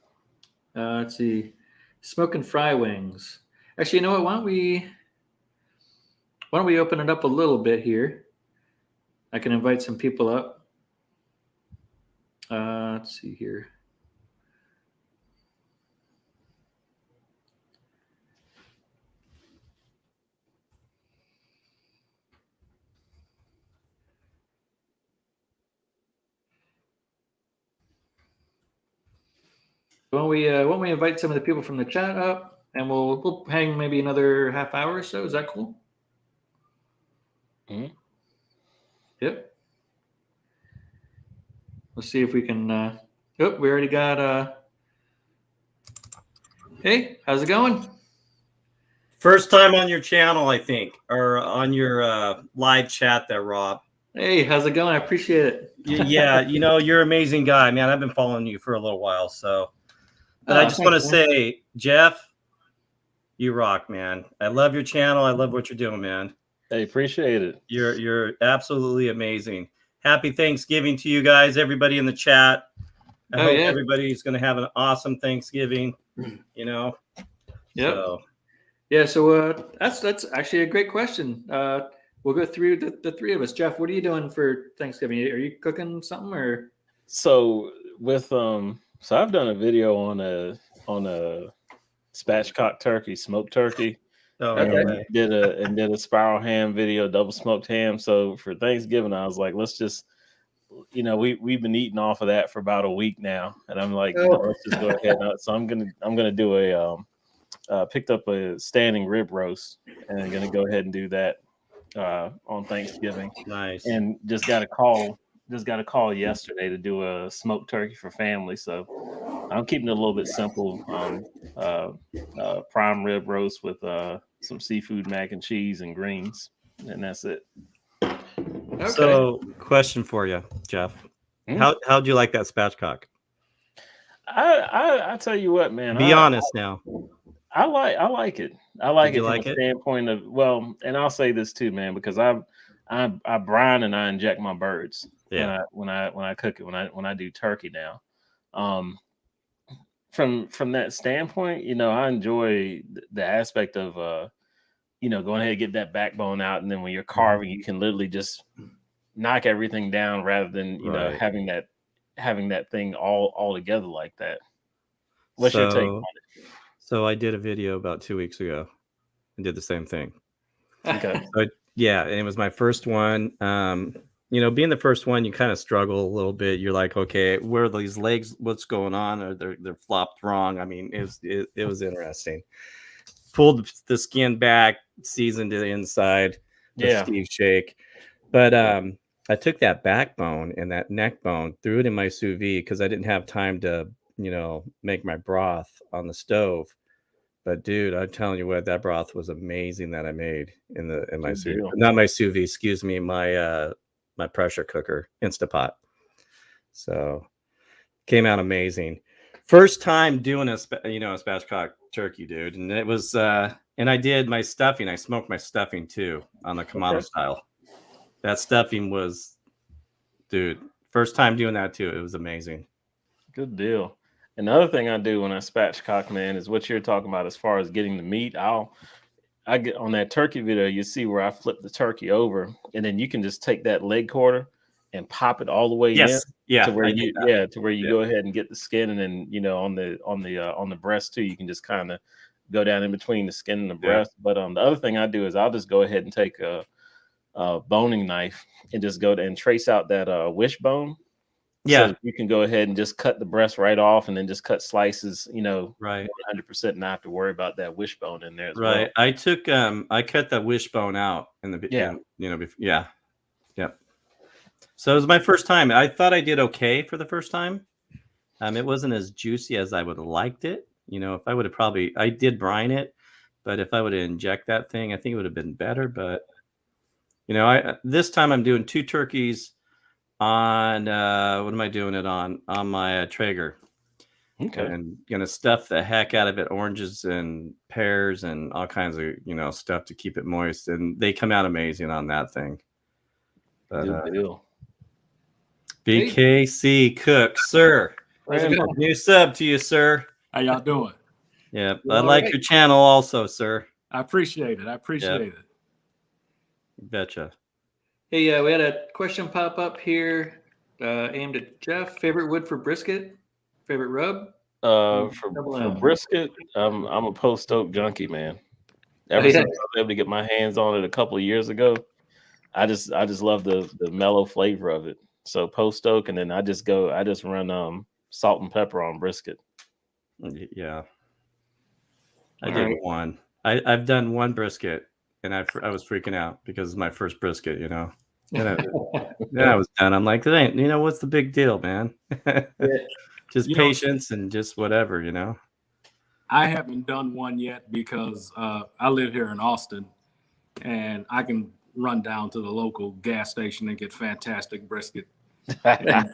Let's see, smoke and fry wings. Actually, you know what? Why don't we open it up a little bit here? I can invite some people up. Let's see here. Why don't we invite some of the people from the chat up, and we'll hang maybe another half hour or so. Is that cool? Mm-hmm. Yep. Let's see if we can. Oh, we already got. Hey, how's it going? First time on your channel, I think, or on your live chat there, Rob. Hey, how's it going? I appreciate it. Yeah, you're an amazing guy, man. I've been following you for a little while, so. But I just want to say, Geoff, you rock, man. I love your channel. I love what you're doing, man. Hey, appreciate it. You're absolutely amazing. Happy Thanksgiving to you guys, everybody in the chat. I hope everybody's going to have an awesome Thanksgiving. Yep. So. Yeah. So that's actually a great question. We'll go through the three of us. Geoff, what are you doing for Thanksgiving? Are you cooking something or? So with so I've done a video on a spatchcock turkey, smoked turkey. Oh, and did a spiral ham video, double smoked ham. So for Thanksgiving, I was like, let's just, we've been eating off of that for about a week now, and I'm like, let's just go ahead. So I'm gonna do picked up a standing rib roast, and I'm gonna go ahead and do that on Thanksgiving. Nice. And just got a call yesterday to do a smoked turkey for family. So I'm keeping it a little bit simple. Prime rib roast with some seafood mac and cheese and greens, and that's it. Okay. So, question for you, Geoff. How'd you like that spatchcock? I tell you what, man. Be honest now. I like it. I like it from the standpoint of, well, and I'll say this too, man, because I brine and I inject my birds. Yeah. When I cook it, when I do turkey now. From that standpoint, I enjoy the aspect of going ahead and get that backbone out, and then when you're carving, you can literally just knock everything down rather than having that thing all together like that. What's your take on it? So I did a video about 2 weeks ago and did the same thing. Okay. So, yeah, and it was my first one. Being the first one, you kind of struggle a little bit. You're like, okay, where are these legs? What's going on? Or they're flopped wrong. I mean, it was interesting. Pulled the skin back, seasoned it inside with Steve Shake. But I took that backbone and that neck bone, threw it in my sous vide because I didn't have time to, make my broth on the stove. But dude, I'm telling you what, that broth was amazing that I made in my sous vide. Not my sous vide, excuse me, my pressure cooker, Instapot. So came out amazing. First time doing a spatchcock turkey, dude. And it was and I did my stuffing. I smoked my stuffing too on the Kamado style. That stuffing was, dude, first time doing that too. It was amazing. Good deal. Another thing I do when I spatchcock, man, is what you're talking about as far as getting the meat. I get on that turkey video, you see where I flip the turkey over, and then you can just take that leg quarter and pop it all the way in to where you go ahead and get the skin, and then on the breast too, you can just kind of go down in between the skin and the breast. But the other thing I do is I'll just go ahead and take a boning knife and just go and trace out that wishbone. So you can go ahead and just cut the breast right off, and then just cut slices, 100%, not have to worry about that wishbone in there as well. I took I cut that wishbone out in the beginning, So it was my first time. I thought I did okay for the first time. It wasn't as juicy as I would have liked it. If I would have I did brine it, but if I would have inject that thing, I think it would have been better. But this time I'm doing 2 turkeys on what am I doing it on my Traeger. Okay. And gonna stuff the heck out of it, oranges and pears and all kinds of stuff to keep it moist, and they come out amazing on that thing. But, good deal. BKC Cook, sir. New sub to you, sir. How y'all doing? Yeah, I like your channel also, sir. I appreciate it. Betcha. Hey, we had a question pop up here aimed at Geoff. Favorite wood for brisket? Favorite rub? For brisket, I'm a post oak junkie, man. Ever since I was able to get my hands on it a couple of years ago, I just love the mellow flavor of it. So post oak, and then I just run salt and pepper on brisket. Yeah. I All did right. one. I've done one brisket, and I was freaking out because it's my first brisket, you know. Then I was done. I'm like, what's the big deal, man? Just You know, patience and just whatever, you know. I haven't done one yet because I live here in Austin, and I can run down to the local gas station and get fantastic brisket. And,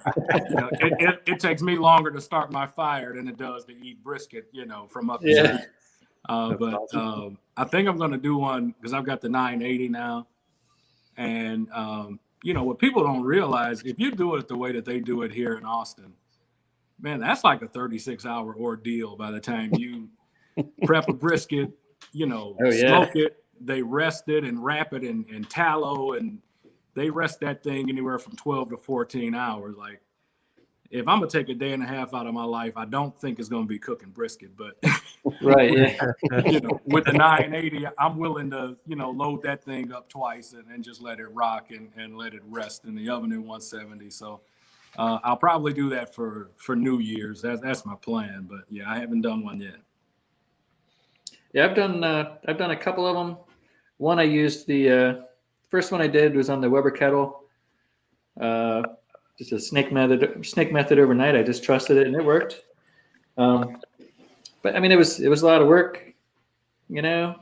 it takes me longer to start my fire than it does to eat brisket, from up the Yeah. street. But I think I'm going to do one because I've got the 980 now. And, what people don't realize, if you do it the way that they do it here in Austin, man, that's like a 36-hour ordeal by the time you prep a brisket, smoke it, they rest it and wrap it in tallow, and they rest that thing anywhere from 12 to 14 hours. Like, if I'm going to take a day and a half out of my life, I don't think it's going to be cooking brisket, but Right. Yeah. With the 980, I'm willing to, load that thing up twice and just let it rock and let it rest in the oven at 170. So I'll probably do that for New Year's. That's my plan. But yeah, I haven't done one yet. Yeah, I've done a couple of them. One I used the first one I did was on the Weber kettle. Just a snake method overnight. I just trusted it and it worked. But I mean, it was a lot of work, and I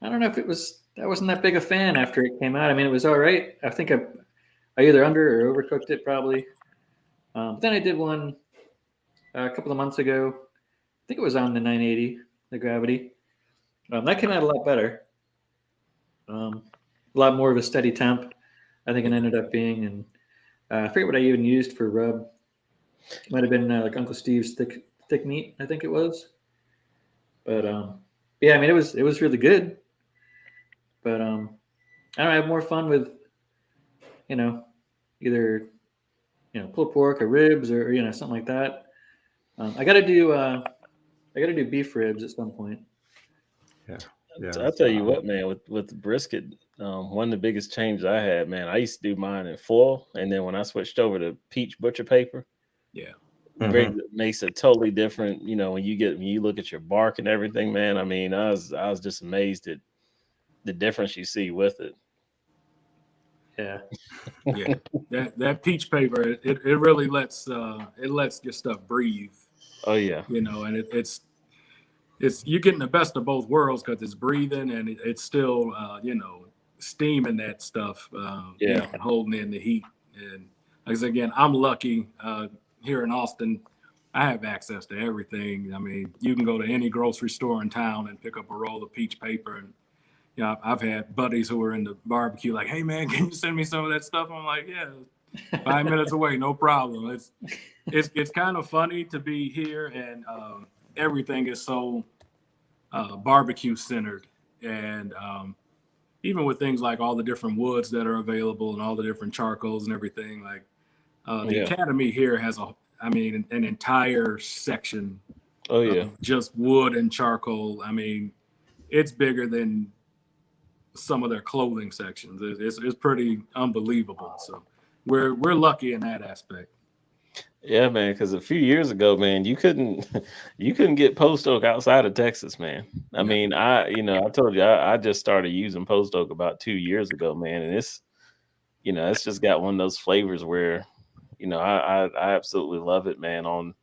don't know if I wasn't that big a fan after it came out. I mean, it was all right. I think I either under or overcooked it probably. Then I did one a couple of months ago. I think it was on the 980, the Gravity. That came out a lot better. A lot more of a steady temp, I think it ended up being. And I forget what I even used for rub. It might have been like Uncle Steve's thick meat, I think it was. But yeah, I mean, it was really good. But I don't know, I have more fun with, either pulled pork or ribs or something like that. I gotta do beef ribs at some point. Yeah. I'll tell you what, man, with brisket, one of the biggest changes I had, man, I used to do mine in foil, and then when I switched over to peach butcher paper, Mm-hmm. makes it totally different. When you look at your bark and everything, man. I mean, I was just amazed at the difference you see with it. Yeah. Yeah, that peach paper, it really lets your stuff breathe. Oh yeah. And it's you're getting the best of both worlds because it's breathing and it's still steaming that stuff, and holding in the heat. And like I said, again, I'm lucky here in Austin. I have access to everything. I mean, you can go to any grocery store in town and pick up a roll of peach paper. And I've had buddies who are in the barbecue like, hey man, can you send me some of that stuff? I'm like, yeah, 5 minutes away, no problem. It's kind of funny to be here, and everything is so barbecue centered, and even with things like all the different woods that are available and all the different charcoals and everything, like the Academy here has an entire section of just wood and charcoal. I mean, it's bigger than some of their clothing sections. It's pretty unbelievable. So we're lucky in that aspect. Yeah, man, because a few years ago, man, you couldn't get post oak outside of Texas, man. I mean, I told you I just started using post oak about 2 years ago, man, and it's just got one of those flavors where I absolutely love it, man, on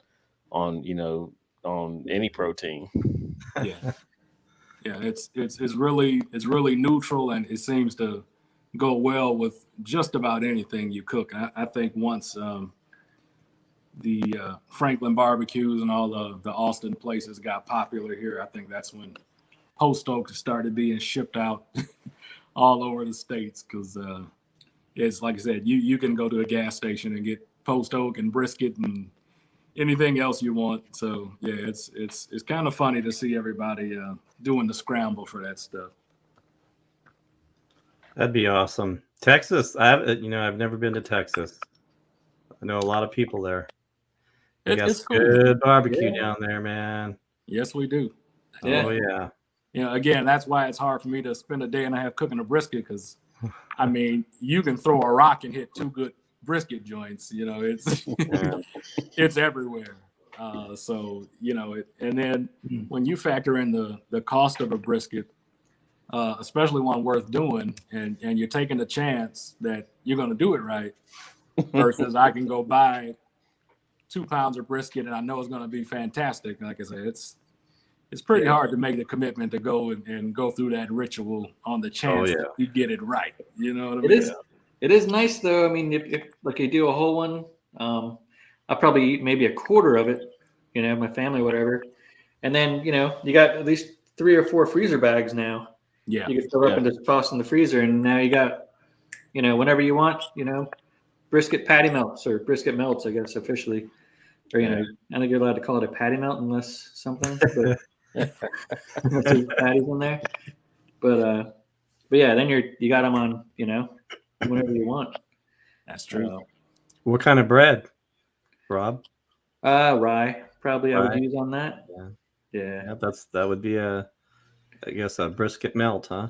any protein. Yeah, it's really neutral, and it seems to go well with just about anything you cook. I think once the Franklin barbecues and all the Austin places got popular here, I think that's when post oak started being shipped out all over the states, because it's like I said, you can go to a gas station and get post oak and brisket and anything else you want. So yeah, it's kind of funny to see everybody doing the scramble for that stuff. That'd be awesome. Texas, I've never been to Texas. I know a lot of people there. It's cool. Good barbecue down there, man. Yes, we do. Yeah. Oh yeah. Again, that's why it's hard for me to spend a day and a half cooking a brisket, because I mean, you can throw a rock and hit two good brisket joints. It's it's everywhere. So and then when you factor in the cost of a brisket, especially one worth doing, and you're taking the chance that you're going to do it right, versus I can go buy 2 pounds of brisket and I know it's going to be fantastic. Like I said, it's pretty hard to make the commitment to go and go through that ritual on the chance that you get it right. You know what I mean? It is nice though. I mean, if like you do a whole one, I'll probably eat maybe a quarter of it, my family, whatever. And then, you got at least 3 or 4 freezer bags now. Yeah. You can fill up and just toss in the freezer. And now you got, whenever you want, brisket patty melts or brisket melts, I guess, officially. Or, I think you're allowed to call it a patty melt unless something. But unless there's patties in there. But yeah, then you got them on, whenever you want. That's true. What kind of bread, Rob? Rye. Probably I would use on that. Yeah. That would be I guess a brisket melt, huh?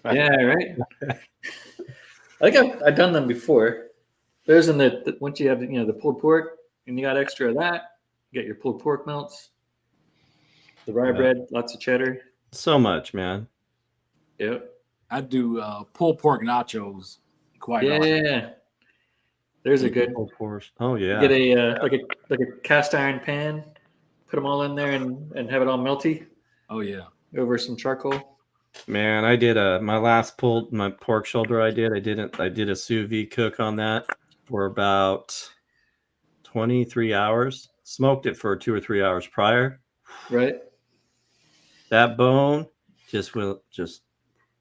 Yeah, right. I think I've done them before. There's once you have the pulled pork and you got extra of that, you get your pulled pork melts, the rye bread, lots of cheddar. So much, man. Yep. I do pulled pork nachos quite often. Yeah. There's a good. Oh yeah. Get a like a cast iron pan, put them all in there and have it all melty. Oh yeah. Over some charcoal. Man, I did my last my pork shoulder. I did a sous vide cook on that for about 23 hours. Smoked it for 2 or 3 hours prior. Right. That bone just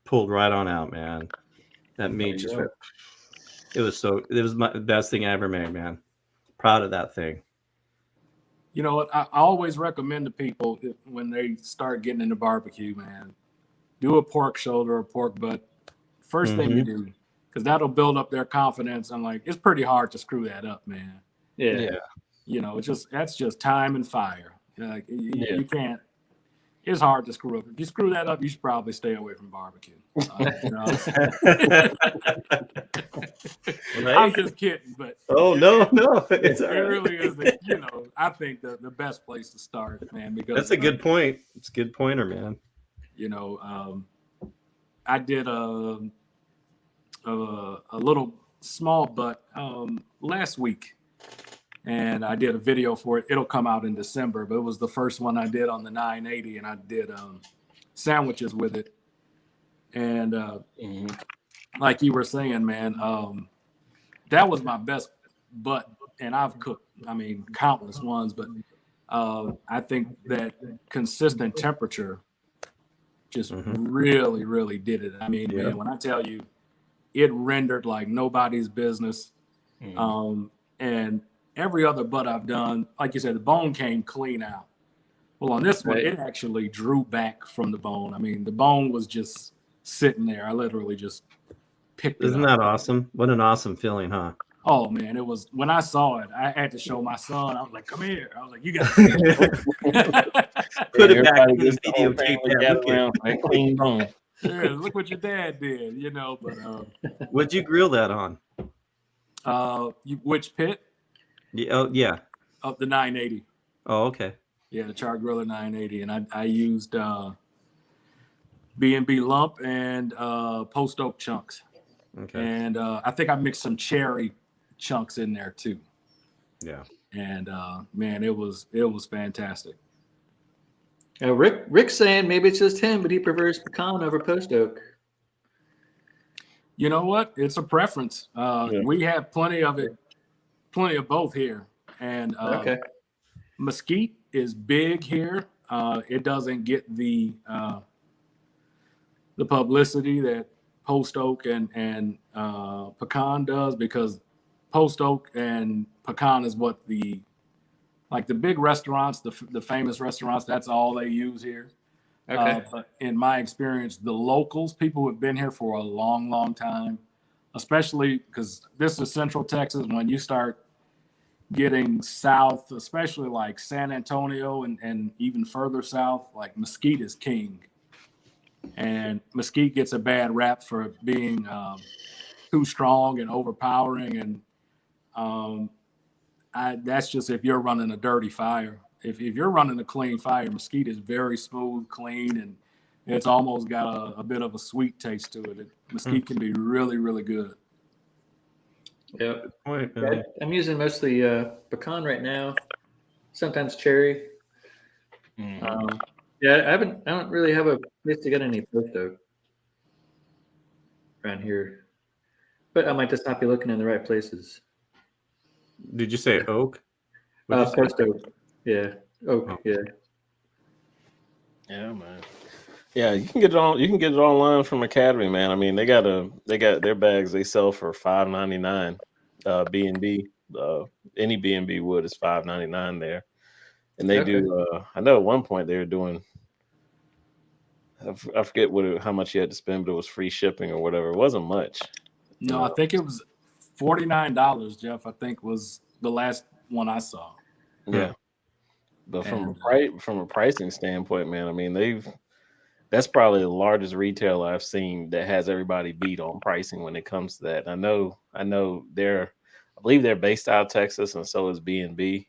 pulled right on out, man. That meat it was the best thing I ever made, man. Proud of that thing. You know what? I always recommend to people when they start getting into barbecue, man, do a pork shoulder or pork butt. First thing you do, because that'll build up their confidence. And it's pretty hard to screw that up, man. Yeah. That's just time and fire. You can't. It's hard to screw up. If you screw that up, you should probably stay away from barbecue. I'm just kidding, but no, it really is. I think the best place to start, man. Because that's a good point. It's a good pointer, man. I did a little small butt last week. And I did a video for it. It'll come out in December, but it was the first one I did on the 980, and I did sandwiches with it. And like you were saying, man, that was my best butt. And I've cooked, countless ones, but I think that consistent temperature just really, really did it. Man, when I tell you, it rendered like nobody's business. And every other butt I've done, like you said, the bone came clean out. Well, on this one, it actually drew back from the bone. The bone was just sitting there. I literally just picked it up. Isn't that awesome? What an awesome feeling, huh? Oh, man, it was. When I saw it, I had to show my son. I was like, come here. I was like, you got to see it. Put it back in the videotape. Clean bone. Yeah, look what your dad did, But what'd you grill that on? Which pit? Yeah. Up the 980. Oh, okay. Yeah, the char griller 980, and I used B&B lump and post oak chunks. Okay. And I think I mixed some cherry chunks in there too. Yeah. And man, it was fantastic. Rick's saying maybe it's just him, but he prefers pecan over post oak. You know what? It's a preference. We have plenty of both here. And mesquite is big here. It doesn't get the publicity that post oak and pecan does, because post oak and pecan is what the big restaurants, the famous restaurants, that's all they use here. Okay. But in my experience, the locals, people who have been here for a long, long time, especially because this is Central Texas, when you start getting south, especially like San Antonio and even further south, like mesquite is king. And mesquite gets a bad rap for being too strong and overpowering. And That's just if you're running a dirty fire. If you're running a clean fire, mesquite is very smooth, clean, and it's almost got a bit of a sweet taste to it. Mesquite can be really, really good. Yeah. I'm using mostly pecan right now. Sometimes cherry. Mm-hmm. Yeah, I don't really have a place to get any post oak around here, but I might just not be looking in the right places. Did you say oak? Post oak. Yeah, oak. Oh. Yeah. Yeah, man. Yeah, you can get it on. You can get it online from Academy, man. I mean, they got their bags. They sell for $5.99. B&B, any B&B wood is $5.99 there, and they do. I know at one point they were doing. I forget how much you had to spend, but it was free shipping or whatever. It wasn't much. No, I think it was $49. Jeff, I think was the last one I saw. Yeah, but from a pricing standpoint, man, I mean that's probably the largest retailer I've seen that has everybody beat on pricing when it comes to that. I know I believe they're based out of Texas, and so is B&B.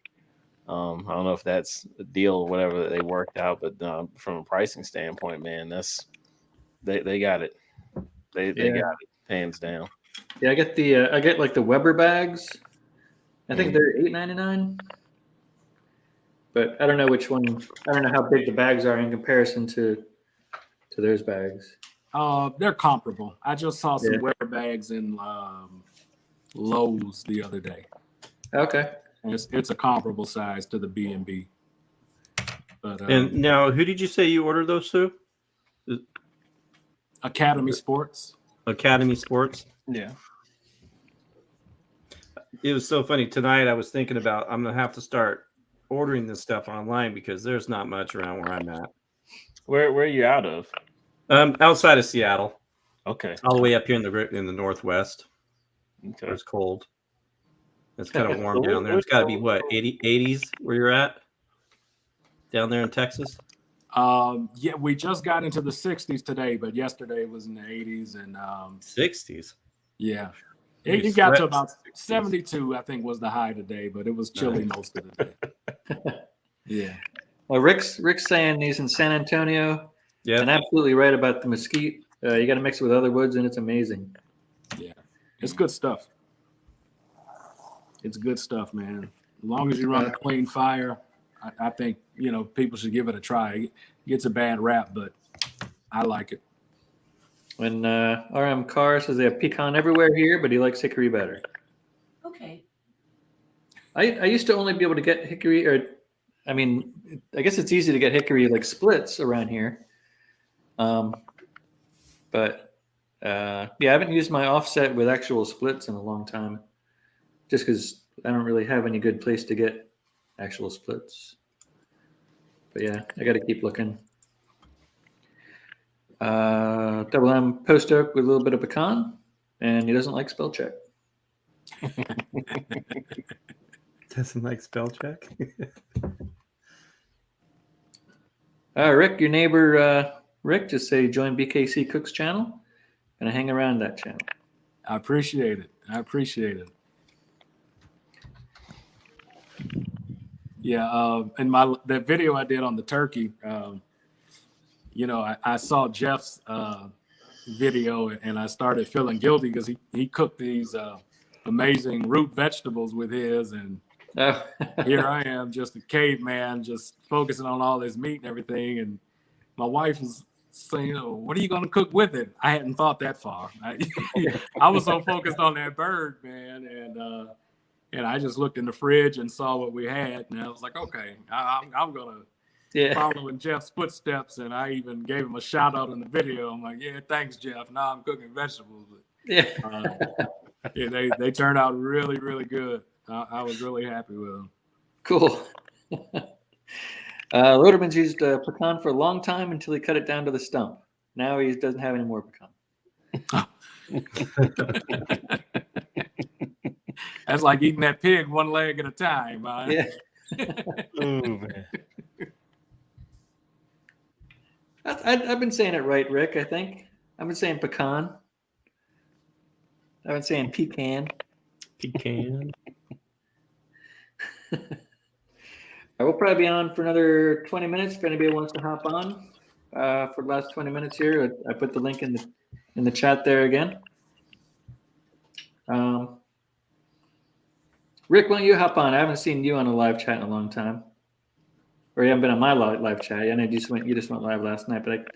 I don't know if that's a deal or whatever that they worked out, but from a pricing standpoint, man, they got it. They got it hands down. Yeah, I get like the Weber bags. I think they're $8.99. But I don't know which one. I don't know how big the bags are in comparison to those bags. They're comparable. I just saw some Weber bags in Lowe's the other day. Okay. And it's a comparable size to the B&B. But and now, who did you say you ordered those to? Academy Sports. Academy Sports. Yeah. It was so funny tonight. I was thinking about I'm gonna have to start ordering this stuff online because there's not much around where I'm at. Where are you out of? Outside of Seattle. Okay. All the way up here in the Northwest. Okay. It's cold. It's kind of warm down there. It's got to be what 80s where you're at down there in Texas. Yeah, we just got into the 60s today, but yesterday was in the 80s and 60s. Yeah, it got to about 72. I think was the high today, but it was chilly most of the day. Yeah. Well, Rick's saying he's in San Antonio. Yeah, and absolutely right about the mesquite. You got to mix it with other woods, and it's amazing. Yeah, it's good stuff. It's good stuff, man. As long as you run a clean fire, I think people should give it a try. It gets a bad rap, but I like it. When RM Carr says they have pecan everywhere here, but he likes hickory better. Okay. I used to only be able to get hickory, I guess it's easy to get hickory like splits around here. But I haven't used my offset with actual splits in a long time, just because I don't really have any good place to get actual splits. But yeah, I got to keep looking. Double M post oak with a little bit of pecan, and he doesn't like spell check. Doesn't like spell check. Rick, your neighbor Rick, just say join BKC Cooks channel. Gonna hang around that channel. I appreciate it. Yeah, and that video I did on the turkey, I saw Geoff's video and I started feeling guilty because he cooked these amazing root vegetables with his, and here I am, just a caveman, just focusing on all this meat and everything, and my wife was saying, what are you going to cook with it? I hadn't thought that far. I was so focused on that bird, man, and I just looked in the fridge and saw what we had, and I was like, okay, I'm going to follow in Geoff's footsteps, and I even gave him a shout out in the video. I'm like, yeah, thanks, Geoff. Now I'm cooking vegetables. But, they turned out really, really good. I was really happy with them. Cool. Loderman's used pecan for a long time until he cut it down to the stump. Now he doesn't have any more pecan. That's like eating that pig one leg at a time. Yeah. Ooh, man. I've been saying it right, Rick, I think. I've been saying pecan. I've been saying pecan. Pecan. I will probably be on for another 20 minutes if anybody wants to hop on for the last 20 minutes here. I put the link in the chat there again. Rick, why don't you hop on? I haven't seen you on a live chat in a long time. Or you haven't been on my live chat. I know you just went live last night, but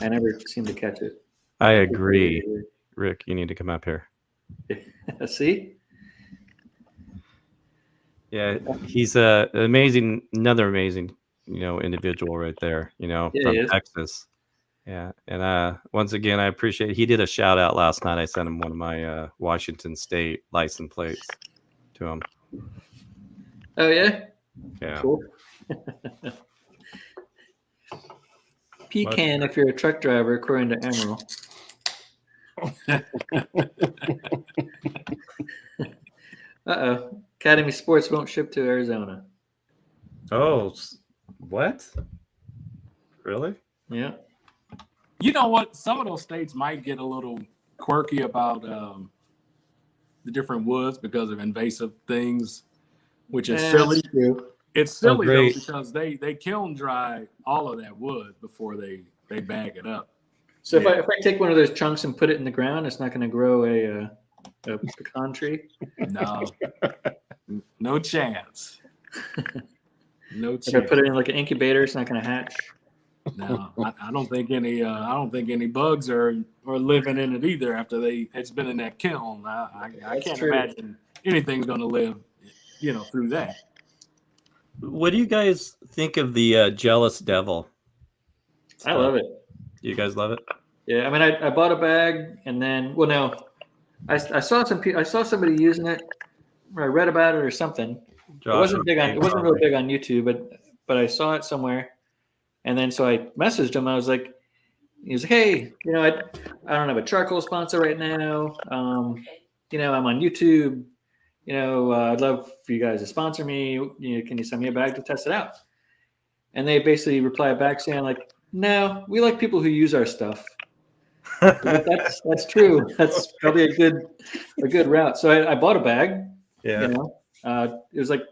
I never seem to catch it. I agree. Rick, you need to come up here. See? Yeah, he's another amazing, individual right there, from Texas. Yeah, and once again, I appreciate it. He did a shout out last night. I sent him one of my Washington State license plates to him. Oh yeah? Yeah. Cool. Pecan if you're a truck driver, according to Emerald. Uh-oh. Academy Sports won't ship to Arizona. Oh, what? Really? Yeah. You know what? Some of those states might get a little quirky about the different woods because of invasive things, which is silly. It's silly though because they kiln dry all of that wood before they bag it up. So if I take one of those chunks and put it in the ground, it's not going to grow a pecan tree? No. No chance. No chance. If I put it in like an incubator, it's not going to hatch. No, I don't think any bugs are living in it either after it's been in that kiln. I can't imagine anything's going to live, through that. What do you guys think of the Jealous Devil? I love it. You guys love it? Yeah, I mean, I bought a bag and then, I saw somebody using it, or I read about it or something. It wasn't really big on YouTube, but I saw it somewhere, and then so I messaged him. He was like, hey, I don't have a charcoal sponsor right now. I'm on YouTube. I'd love for you guys to sponsor me. Can you send me a bag to test it out? And they basically replied back saying like, no, we like people who use our stuff. That's true. That's probably a good route. So I bought a bag. Yeah. It was like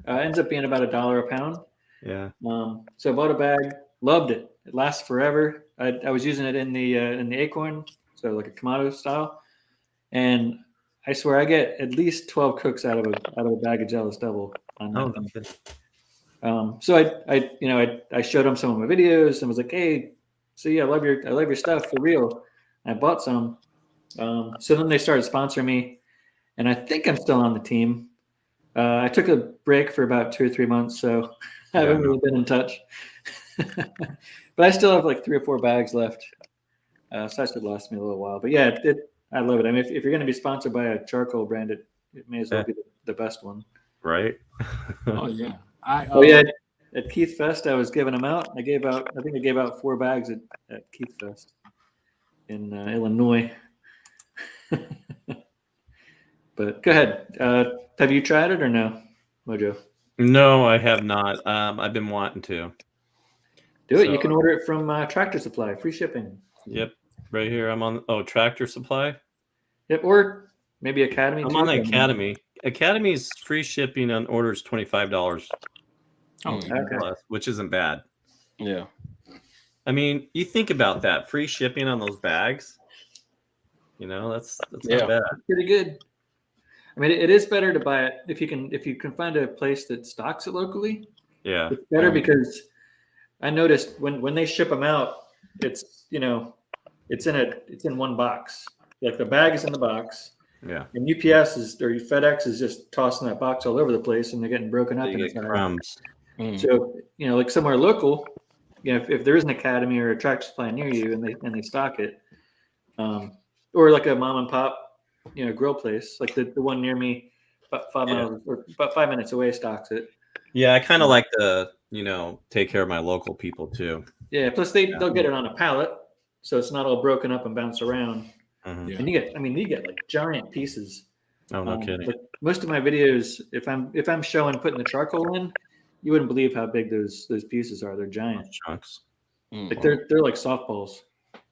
ends up being about $1 a pound. Yeah. So I bought a bag. Loved it. It lasts forever. I was using it in the acorn, so like a Kamado style, and I swear I get at least 12 cooks out of a bag of Jealous Devil. So I showed them some of my videos and was like, hey, see, I love your stuff for real. I bought some. So then they started sponsoring me, and I think I'm still on the team. I took a break for about 2 or 3 months, so I haven't really been in touch. But I still have like 3 or 4 bags left, so that should last me a little while. But yeah, I love it. I mean, if you're going to be sponsored by a charcoal brand, it may as well be the best one. Right? Oh yeah. At Keith Fest, I was giving them out. I think I gave out 4 bags at Keith Fest in Illinois. But go ahead. Have you tried it or no, Mojo? No, I have not. I've been wanting to. Do it. You can order it from Tractor Supply. Free shipping. Yep. Right here. I'm on. Tractor Supply. Yep. Or maybe Academy. I'm on the Academy. Academy's free shipping on orders $25. Oh, okay. Which isn't bad. Yeah. I mean, you think about that. Free shipping on those bags. That's not bad. That's pretty good. I mean, it is better to buy it if you can find a place that stocks it locally. Yeah. It's better because I noticed when they ship them out, it's in one box. Like the bag is in the box. Yeah. And UPS or FedEx is just tossing that box all over the place, and they're getting broken up. They get crumbs. So like somewhere local, if there is an Academy or a Tractor Supply near you, and they stock it, or like a mom and pop, grill place, like the one near me, about 5 miles or about 5 minutes away, stocks it. Yeah, I kind of like to take care of my local people too. Yeah. Plus they'll get it on a pallet, so it's not all broken up and bounce around. Mm-hmm. Yeah. And you get like giant pieces. Oh, no kidding. But most of my videos, if I'm showing putting the charcoal in, you wouldn't believe how big those pieces are. They're giant Chunks. Like they're like softballs.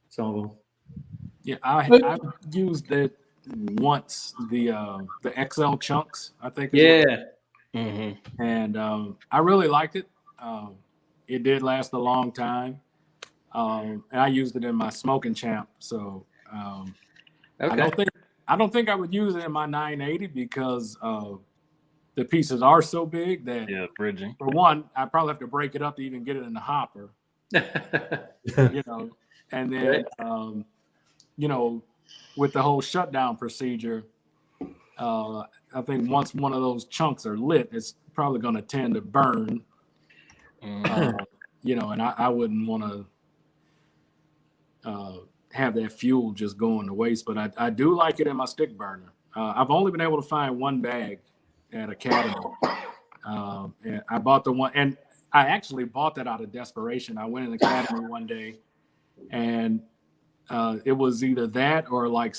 Some of them. Yeah, I've used it once. The XL chunks, I think. Yeah. And I really liked it. It did last a long time. And I used it in my smoking champ. So Okay. I don't think I would use it in my 980 because the pieces are so big that bridging. For one, I probably have to break it up to even get it in the hopper. You know, and then you know, with the whole shutdown procedure, I think once one of those chunks are lit, it's probably going to tend to burn. You know, and I wouldn't want to have that fuel just going to waste. But I do like it in my stick burner. I've only been able to find one bag at Academy. And I bought the one, and I actually bought that out of desperation. I went in the Academy one day, and it was either that or like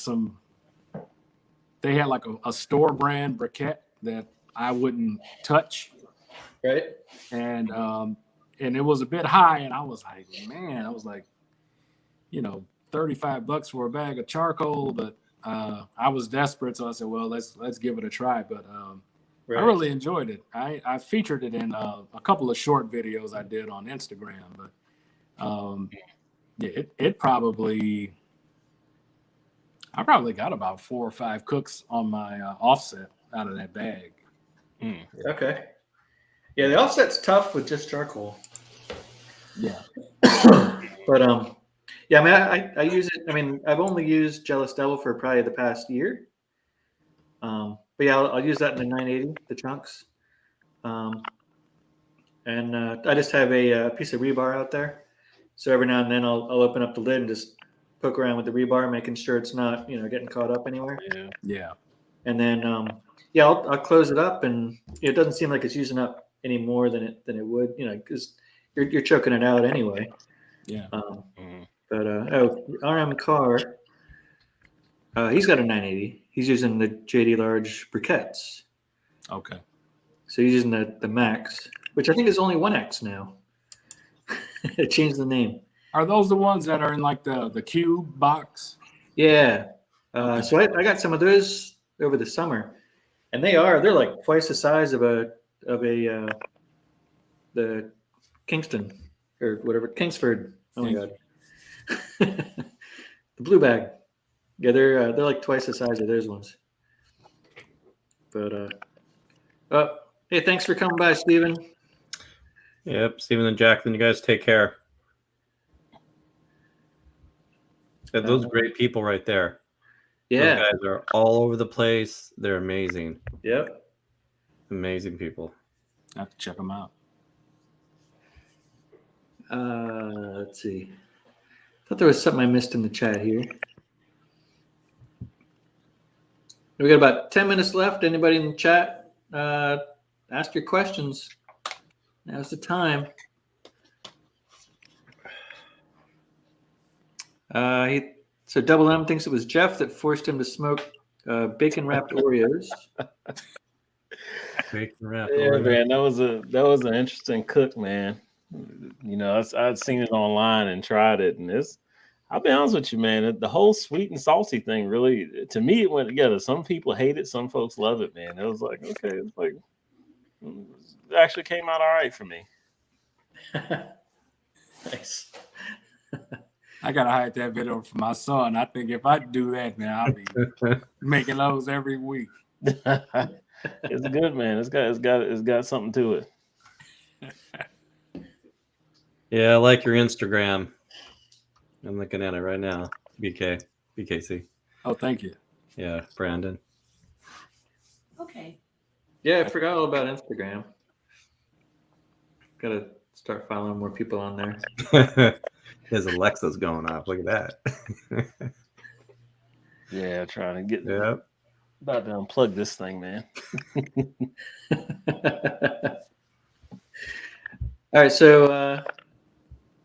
they had like a store brand briquette that I wouldn't touch. Right. And it was a bit high, and I was like, man, you know, $35 for a bag of charcoal, but I was desperate, so I said, well, let's give it a try. But I really enjoyed it. I featured it in a couple of short videos I did on Instagram, but I probably got about 4 or 5 cooks on my offset out of that bag. Okay. Yeah, the offset's tough with just charcoal. Yeah. But yeah, I mean, I use it. I mean, I've only used Jealous Devil for probably the past year. But yeah, I'll use that in the 980, the chunks. And I just have a piece of rebar out there. So every now and then I'll open up the lid and just poke around with the rebar, making sure it's not, you know, getting caught up anywhere. Yeah. And then I'll close it up, and it doesn't seem like it's using up any more than it would, you know, because you're choking it out anyway. Yeah. But RM Carr, he's got a 980. He's using the JD Large briquettes. Okay. So he's using the Max, which I think is only 1X now. They changed the name. Are those the ones that are in like the cube box? Yeah. Okay. So I got some of those over the summer, and they're like twice the size of the Kingston or whatever, Kingsford. Oh my God. The blue bag. Yeah, they're like twice the size of those ones. But hey, thanks for coming by, Steven. Yep, Steven and Jacqueline, you guys take care. Got those great people right there. Yeah. Those guys are all over the place. They're amazing. Yep. Amazing people. I have to check them out. Let's see. I thought there was something I missed in the chat here. We got about 10 minutes left. Anybody in the chat? Ask your questions. Now's the time. So Double M thinks it was Geoff that forced him to smoke bacon wrapped Oreos. Bacon wrapped Yeah, Oreos. man, that was an interesting cook, man. You know, I'd seen it online and tried it, and I'll be honest with you, man. The whole sweet and salty thing really, to me, it went together. Some people hate it, some folks love it, man. It was like, okay, it's like it actually came out all right for me. Nice. I gotta hide that video for my son. I think if I do that, man, I'll be making those every week. It's good, man. It's got something to it. Yeah, I like your Instagram. I'm looking at it right now. BKC. Oh, thank you. Yeah, Brandon. Okay. Yeah, I forgot all about Instagram. Gotta start following more people on there. His Alexa's going off. Look at that. Yeah, trying to get Yep. about to unplug this thing, man. All right, so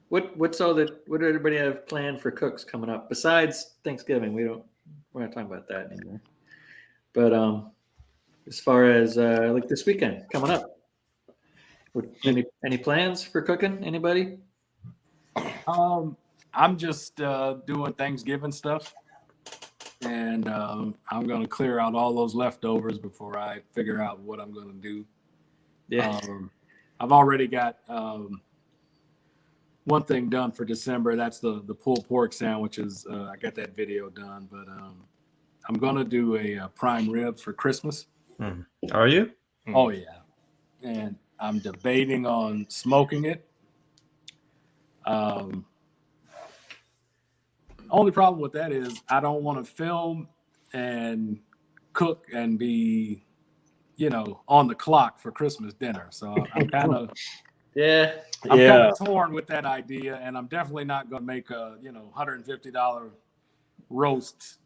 what do everybody have planned for cooks coming up besides Thanksgiving? We're not talking about that anymore. But as far as like this weekend coming up, any plans for cooking? Anybody? I'm just doing Thanksgiving stuff, and I'm gonna clear out all those leftovers before I figure out what I'm gonna do. Yeah. I've already got one thing done for December. That's the pulled pork sandwiches. I got that video done, but I'm gonna do a prime rib for Christmas. Are you? Oh yeah, and I'm debating on smoking it. Only problem with that is I don't want to film and cook and be, on the clock for Christmas dinner. So I'm kind of kind of torn with that idea, and I'm definitely not going to make a $150 roast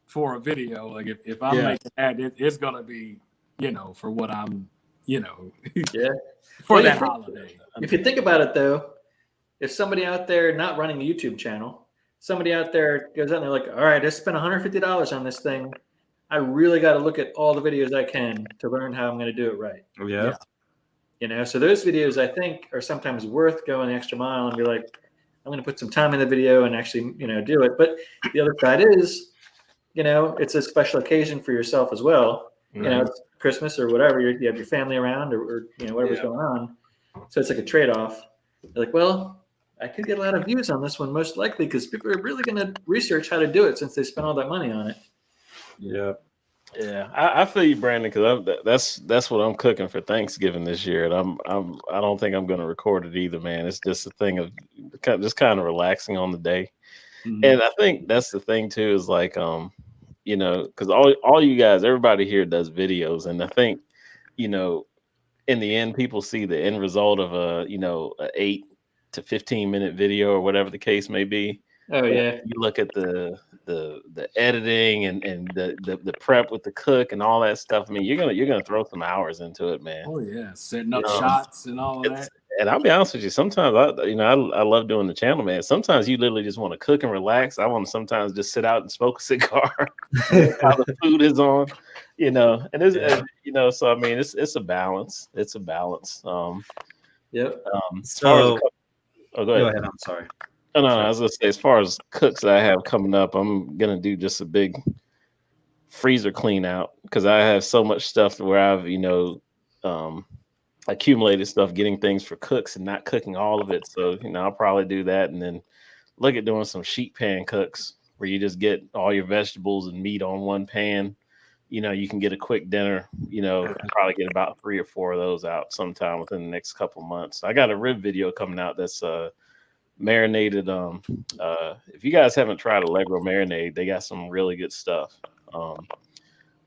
for a video. Like if I'm making that, it's going to be for what I'm for that holiday. If you think about it though, if somebody out there not running a YouTube channel, somebody out there goes out and they're like, all right, I spent $150 on this thing. I really got to look at all the videos I can to learn how I'm going to do it right. Yeah. So those videos I think are sometimes worth going the extra mile and be like, I'm going to put some time in the video and actually, do it. But the other side is, it's a special occasion for yourself as well. It's Christmas or whatever. You have your family around or whatever's going on. So it's like a trade-off. You're like, well, I could get a lot of views on this one, most likely, because people are really going to research how to do it since they spent all that money on it. Yeah. Yeah, I feel you, Brandon, because that's what I'm cooking for Thanksgiving this year, and I don't think I'm going to record it either, man. It's just a thing of just kind of relaxing on the day, and I think that's the thing too is like because all you guys, everybody here does videos, and I think in the end, people see the end result of a 8 to 15-minute video or whatever the case may be. Oh yeah, you look at the editing and the prep with the cook and all that stuff. I mean, you're gonna throw some hours into it, man. Oh yeah, setting up shots and all of that. And I'll be honest with you, sometimes I love doing the channel, man. Sometimes you literally just want to cook and relax. I want to sometimes just sit out and smoke a cigar while the food is on, and it's so I mean it's a balance. It's a balance. Yep. So go go ahead. ahead. I'm sorry. No, I was gonna say, as far as cooks that I have coming up, I'm gonna do just a big freezer clean out because I have so much stuff where I've accumulated stuff getting things for cooks and not cooking all of it. So I'll probably do that and then look at doing some sheet pan cooks where you just get all your vegetables and meat on one pan. You can get a quick dinner. Probably get about 3 or 4 of those out sometime within the next couple months. I got a rib video coming out that's marinated. If you guys haven't tried Allegro marinade, they got some really good stuff.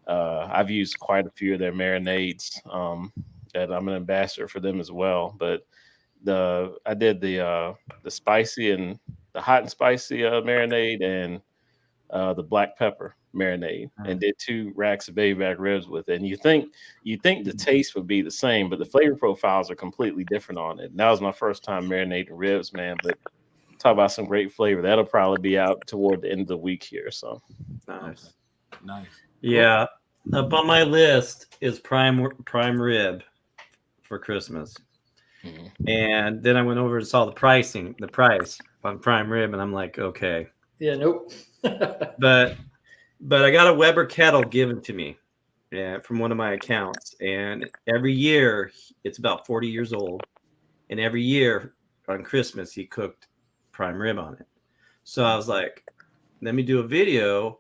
I've used quite a few of their marinades. That I'm an ambassador for them as well. But I did the spicy and the hot and spicy marinade and the black pepper marinade, and did 2 racks of baby back ribs with it. And you think the taste would be the same, but the flavor profiles are completely different on it. And that was my first time marinating ribs, man. But talk about some great flavor. That'll probably be out toward the end of the week here. So Nice. Yeah, up on my list is prime rib for Christmas. And then I went over and saw the price on prime rib, and I'm like, okay. Yeah, nope. But I got a Weber kettle given to me, from one of my accounts, and every year it's about 40 years old, and every year on Christmas he cooked prime rib on it. So I was like, let me do a video,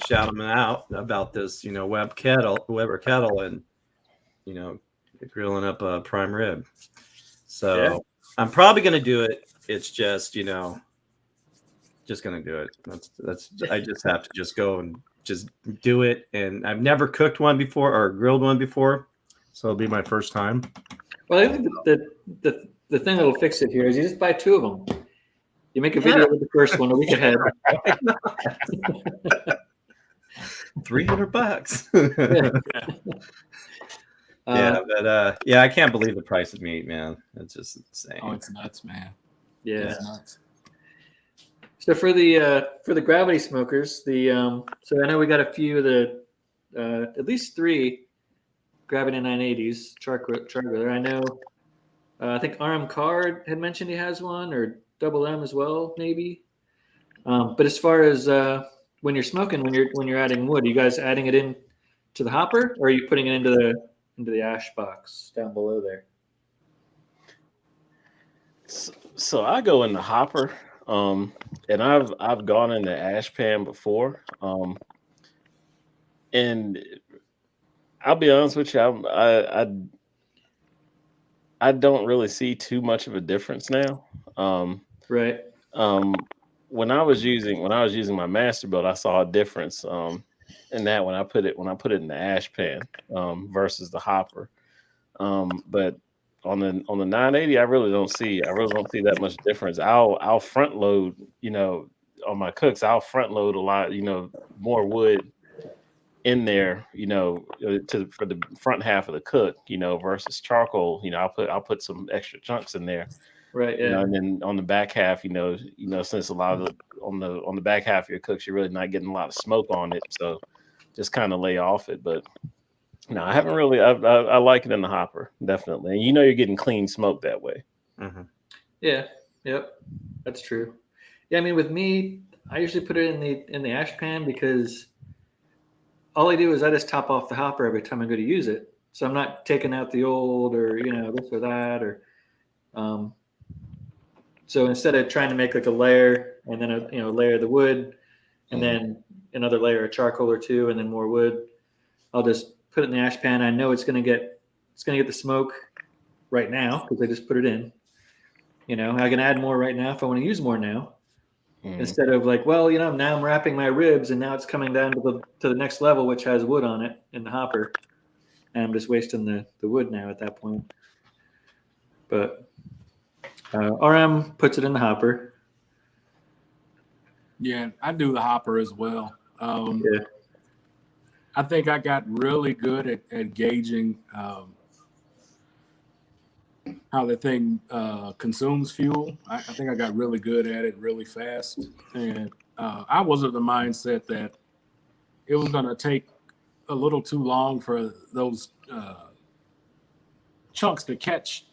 shout him out about this, Weber kettle, and grilling up a prime rib. So I'm probably gonna do it. It's just just gonna do it. That's I just have to just go and just do it. And I've never cooked one before or grilled one before, so it'll be my first time. Well, I think the thing that'll fix it here is you just buy 2 of them. You make a video with the first one a week ahead. $300. But I can't believe the price of meat, man. It's just insane. Oh, it's nuts, man. Yeah. It's nuts. So for the gravity smokers, so I know we got a few of the at least 3 gravity 980s char griller. I know I think RM Card had mentioned he has one, or Double M as well, maybe. But as far as when you're smoking, when you're adding wood, are you guys adding it in to the hopper, or are you putting it into the ash box down below there? So I go in the hopper, and I've gone in the ash pan before, and I'll be honest with you, I don't really see too much of a difference now. Right. When I was using my master build, I saw a difference in that when I put it in the ash pan versus the hopper. But on the 980, I really don't see that much difference. I'll front load, on my cooks, I'll front load a lot, more wood in there, for the front half of the cook, versus charcoal. I'll put some extra chunks in there. Right. Yeah. And then on the back half, since a lot of on the back half of your cooks, you're really not getting a lot of smoke on it. So just kind of lay off it. But no, I haven't really. I like it in the hopper, definitely. And you're getting clean smoke that way. Mm-hmm. Yeah. Yep. That's true. Yeah. I mean, with me, I usually put it in the ash pan because all I do is I just top off the hopper every time I go to use it. So I'm not taking out the old or this or that or. So instead of trying to make like a layer and then a layer of the wood and then another layer of charcoal or two and then more wood, I'll just put it in the ash pan. I know it's gonna get the smoke right now because I just put it in. I can add more right now if I want to use more now. Instead of like, well, now I'm wrapping my ribs and now it's coming down to the next level, which has wood on it in the hopper, and I'm just wasting the wood now at that point. But RM puts it in the hopper. Yeah, I do the hopper as well. Yeah. I think I got really good at gauging how the thing consumes fuel. I think I got really good at it really fast. And I was of the mindset that it was going to take a little too long for those chunks to catch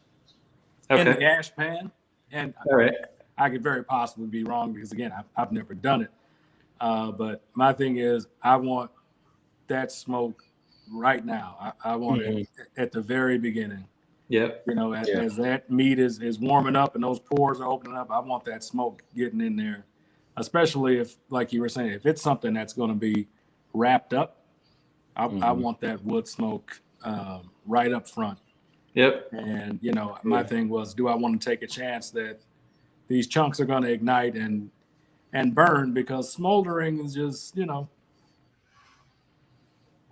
in the ash pan. And all right. I could very possibly be wrong because, again, I've never done it. But my thing is I want that smoke right now. I want it at the very beginning. Yep. As that meat is warming up and those pores are opening up, I want that smoke getting in there, especially if, like you were saying, if it's something that's going to be wrapped up, I want that wood smoke right up front. Yep. And, my thing was, do I want to take a chance that these chunks are going to ignite and burn? Because smoldering is just,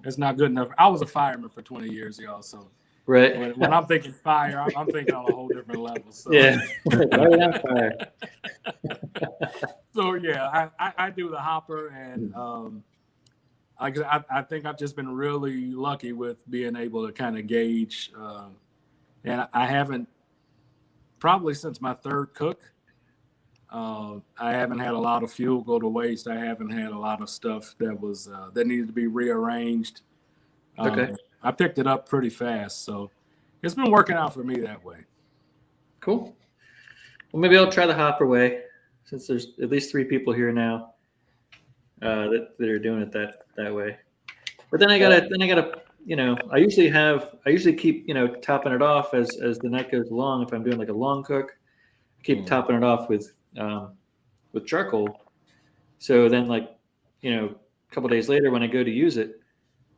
it's not good enough. I was a fireman for 20 years, y'all. So right. when I'm thinking fire, I'm thinking on a whole different level. So. Yeah. Right on fire. So, yeah, I do the hopper. And I think I've just been really lucky with being able to kind of gauge. And I haven't, probably since my third cook, I haven't had a lot of fuel go to waste. I haven't had a lot of stuff that was that needed to be rearranged. Okay. I picked it up pretty fast, so it's been working out for me that way. Cool. Well, maybe I'll try the hopper way, since there's at least 3 people here now that are doing it that way. But then I gotta I usually keep topping it off as the night goes along. If I'm doing like a long cook, I keep topping it off with charcoal. So then a couple days later when I go to use it,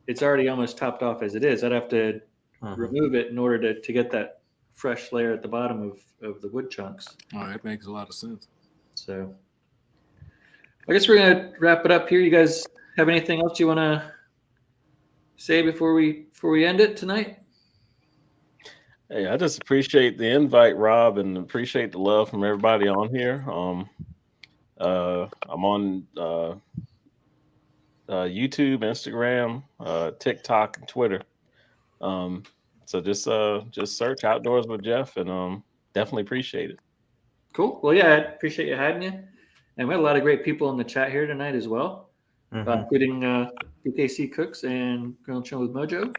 it's already almost topped off as it is. I'd have to remove it in order to get that fresh layer at the bottom of the wood chunks. Oh, that makes a lot of sense. So I guess we're gonna wrap it up here. You guys have anything else you want to say before we end it tonight? Hey, I just appreciate the invite, Rob, and appreciate the love from everybody on here. I'm on YouTube, Instagram, TikTok, and Twitter. So just search Outdoors with Geoff, and definitely appreciate it. Cool. Well, yeah, I appreciate you having you. And we had a lot of great people in the chat here tonight as well, including BKC Cooks and Grill Chill with Mojo.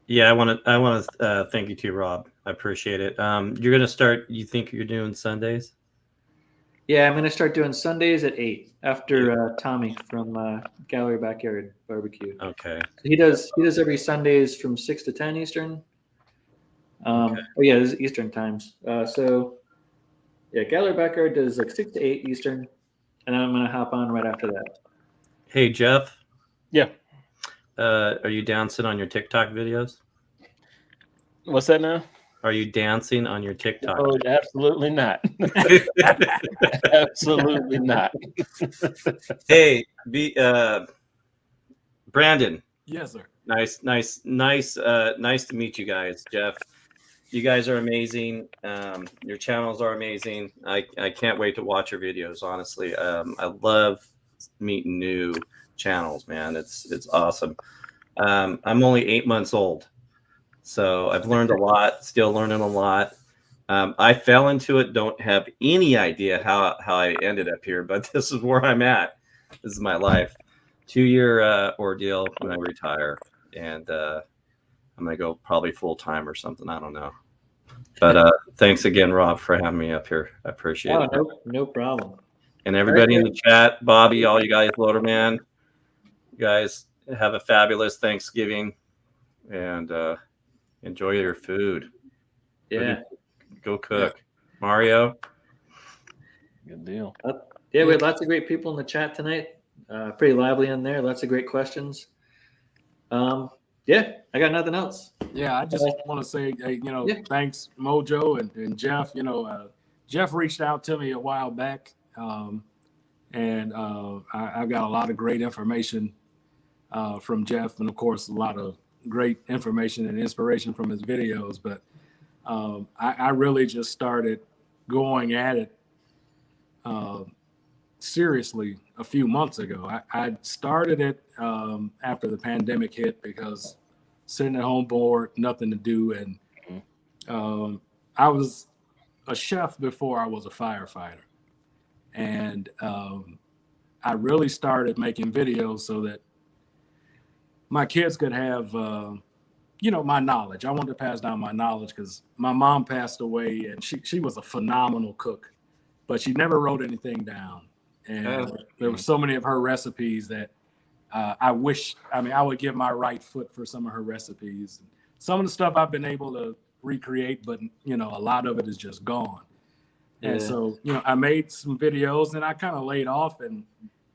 Yeah, I want to thank you too, Rob. I appreciate it. You're gonna start. You think you're doing Sundays? Yeah, I'm gonna start doing Sundays at 8 after Tommy from Gallery Backyard Barbecue. Okay. He does every Sundays from 6 to 10 Eastern. Okay. Oh yeah, this is Eastern times. So yeah, Gallery Backyard does like 6 to 8 Eastern, and then I'm gonna hop on right after that. Hey Jeff. Yeah. Are you dancing on your TikTok videos? What's that now? Are you dancing on your TikTok? Oh, absolutely not. Absolutely not. Hey, Brandon. Yes, sir. Nice to meet you guys, Jeff. You guys are amazing. Your channels are amazing. I can't wait to watch your videos. Honestly, I love meeting new channels, man. It's awesome. I'm only 8 months old, so I've learned a lot. Still learning a lot. I fell into it. Don't have any idea how I ended up here, but this is where I'm at. This is my life. 2-year ordeal when I retire, and I'm gonna go probably full time or something. I don't know. But thanks again, Rob, for having me up here. I appreciate it. No problem. And everybody in the chat, Bobby, all you guys, Loaderman, you guys have a fabulous Thanksgiving, and enjoy your food. Yeah. Go cook. Mario. Good deal. Yeah, we had lots of great people in the chat tonight. Pretty lively in there. Lots of great questions. Yeah, I got nothing else. Yeah, I just want to say, hey, thanks, Mojo and Geoff. Geoff reached out to me a while back, and I've got a lot of great information from Geoff, and of course, a lot of great information and inspiration from his videos. But I really just started going at it seriously a few months ago. I started it after the pandemic hit because sitting at home bored, nothing to do. And I was a chef before I was a firefighter. And I really started making videos so that my kids could have, my knowledge. I wanted to pass down my knowledge because my mom passed away and she was a phenomenal cook, but she never wrote anything down. And there were so many of her recipes that I would give my right foot for some of her recipes. Some of the stuff I've been able to recreate, but a lot of it is just gone. Yeah. And so, I made some videos and I kind of laid off, and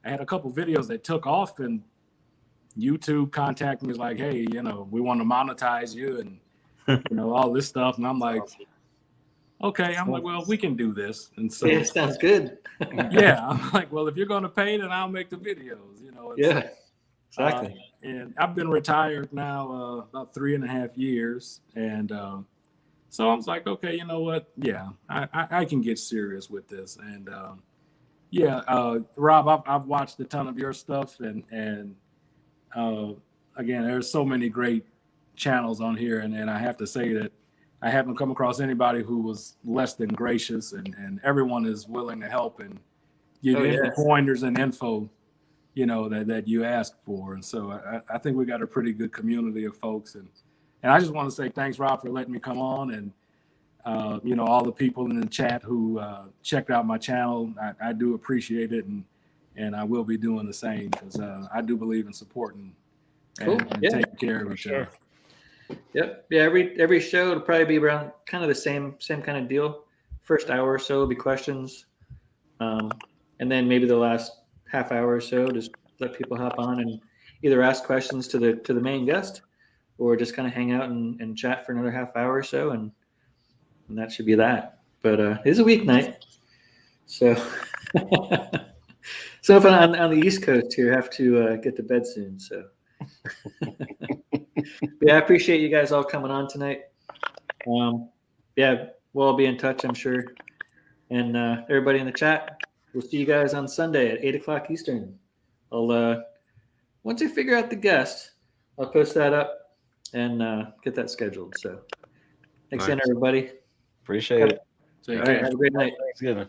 I had a couple videos that took off, and YouTube contacted me, was like, hey, we want to monetize you and all this stuff. And I'm like, okay. I'm like, well, we can do this. And so yeah, sounds good. Yeah, I'm like, well, if you're going to pay, then I'll make the videos. Yeah, exactly. And I've been retired now about 3.5 years, and so I was like, okay, you know what? Yeah, I can get serious with this. And Rob, I've watched a ton of your stuff, and again, there's so many great channels on here, and I have to say that I haven't come across anybody who was less than gracious, and everyone is willing to help and give you pointers and info, that you ask for. And so I think we got a pretty good community of folks. And I just want to say thanks, Rob, for letting me come on, and all the people in the chat who checked out my channel. I do appreciate it, and I will be doing the same because I do believe in supporting and taking care of each other. Yep. Yeah. Every show will probably be around kind of the same kind of deal. First hour or so will be questions, and then maybe the last half hour or so, just let people hop on and either ask questions to the main guest, or just kind of hang out and chat for another half hour or so, and that should be that. But it's a weeknight, so so if I'm on the East Coast here, I have to get to bed soon. So. Yeah, I appreciate you guys all coming on tonight. Yeah, we'll all be in touch, I'm sure. And everybody in the chat, we'll see you guys on Sunday at 8 o'clock Eastern. I'll once I figure out the guest, I'll post that up and get that scheduled. So thanks again, everybody. Appreciate it. All right, have a great night. Thanksgiving.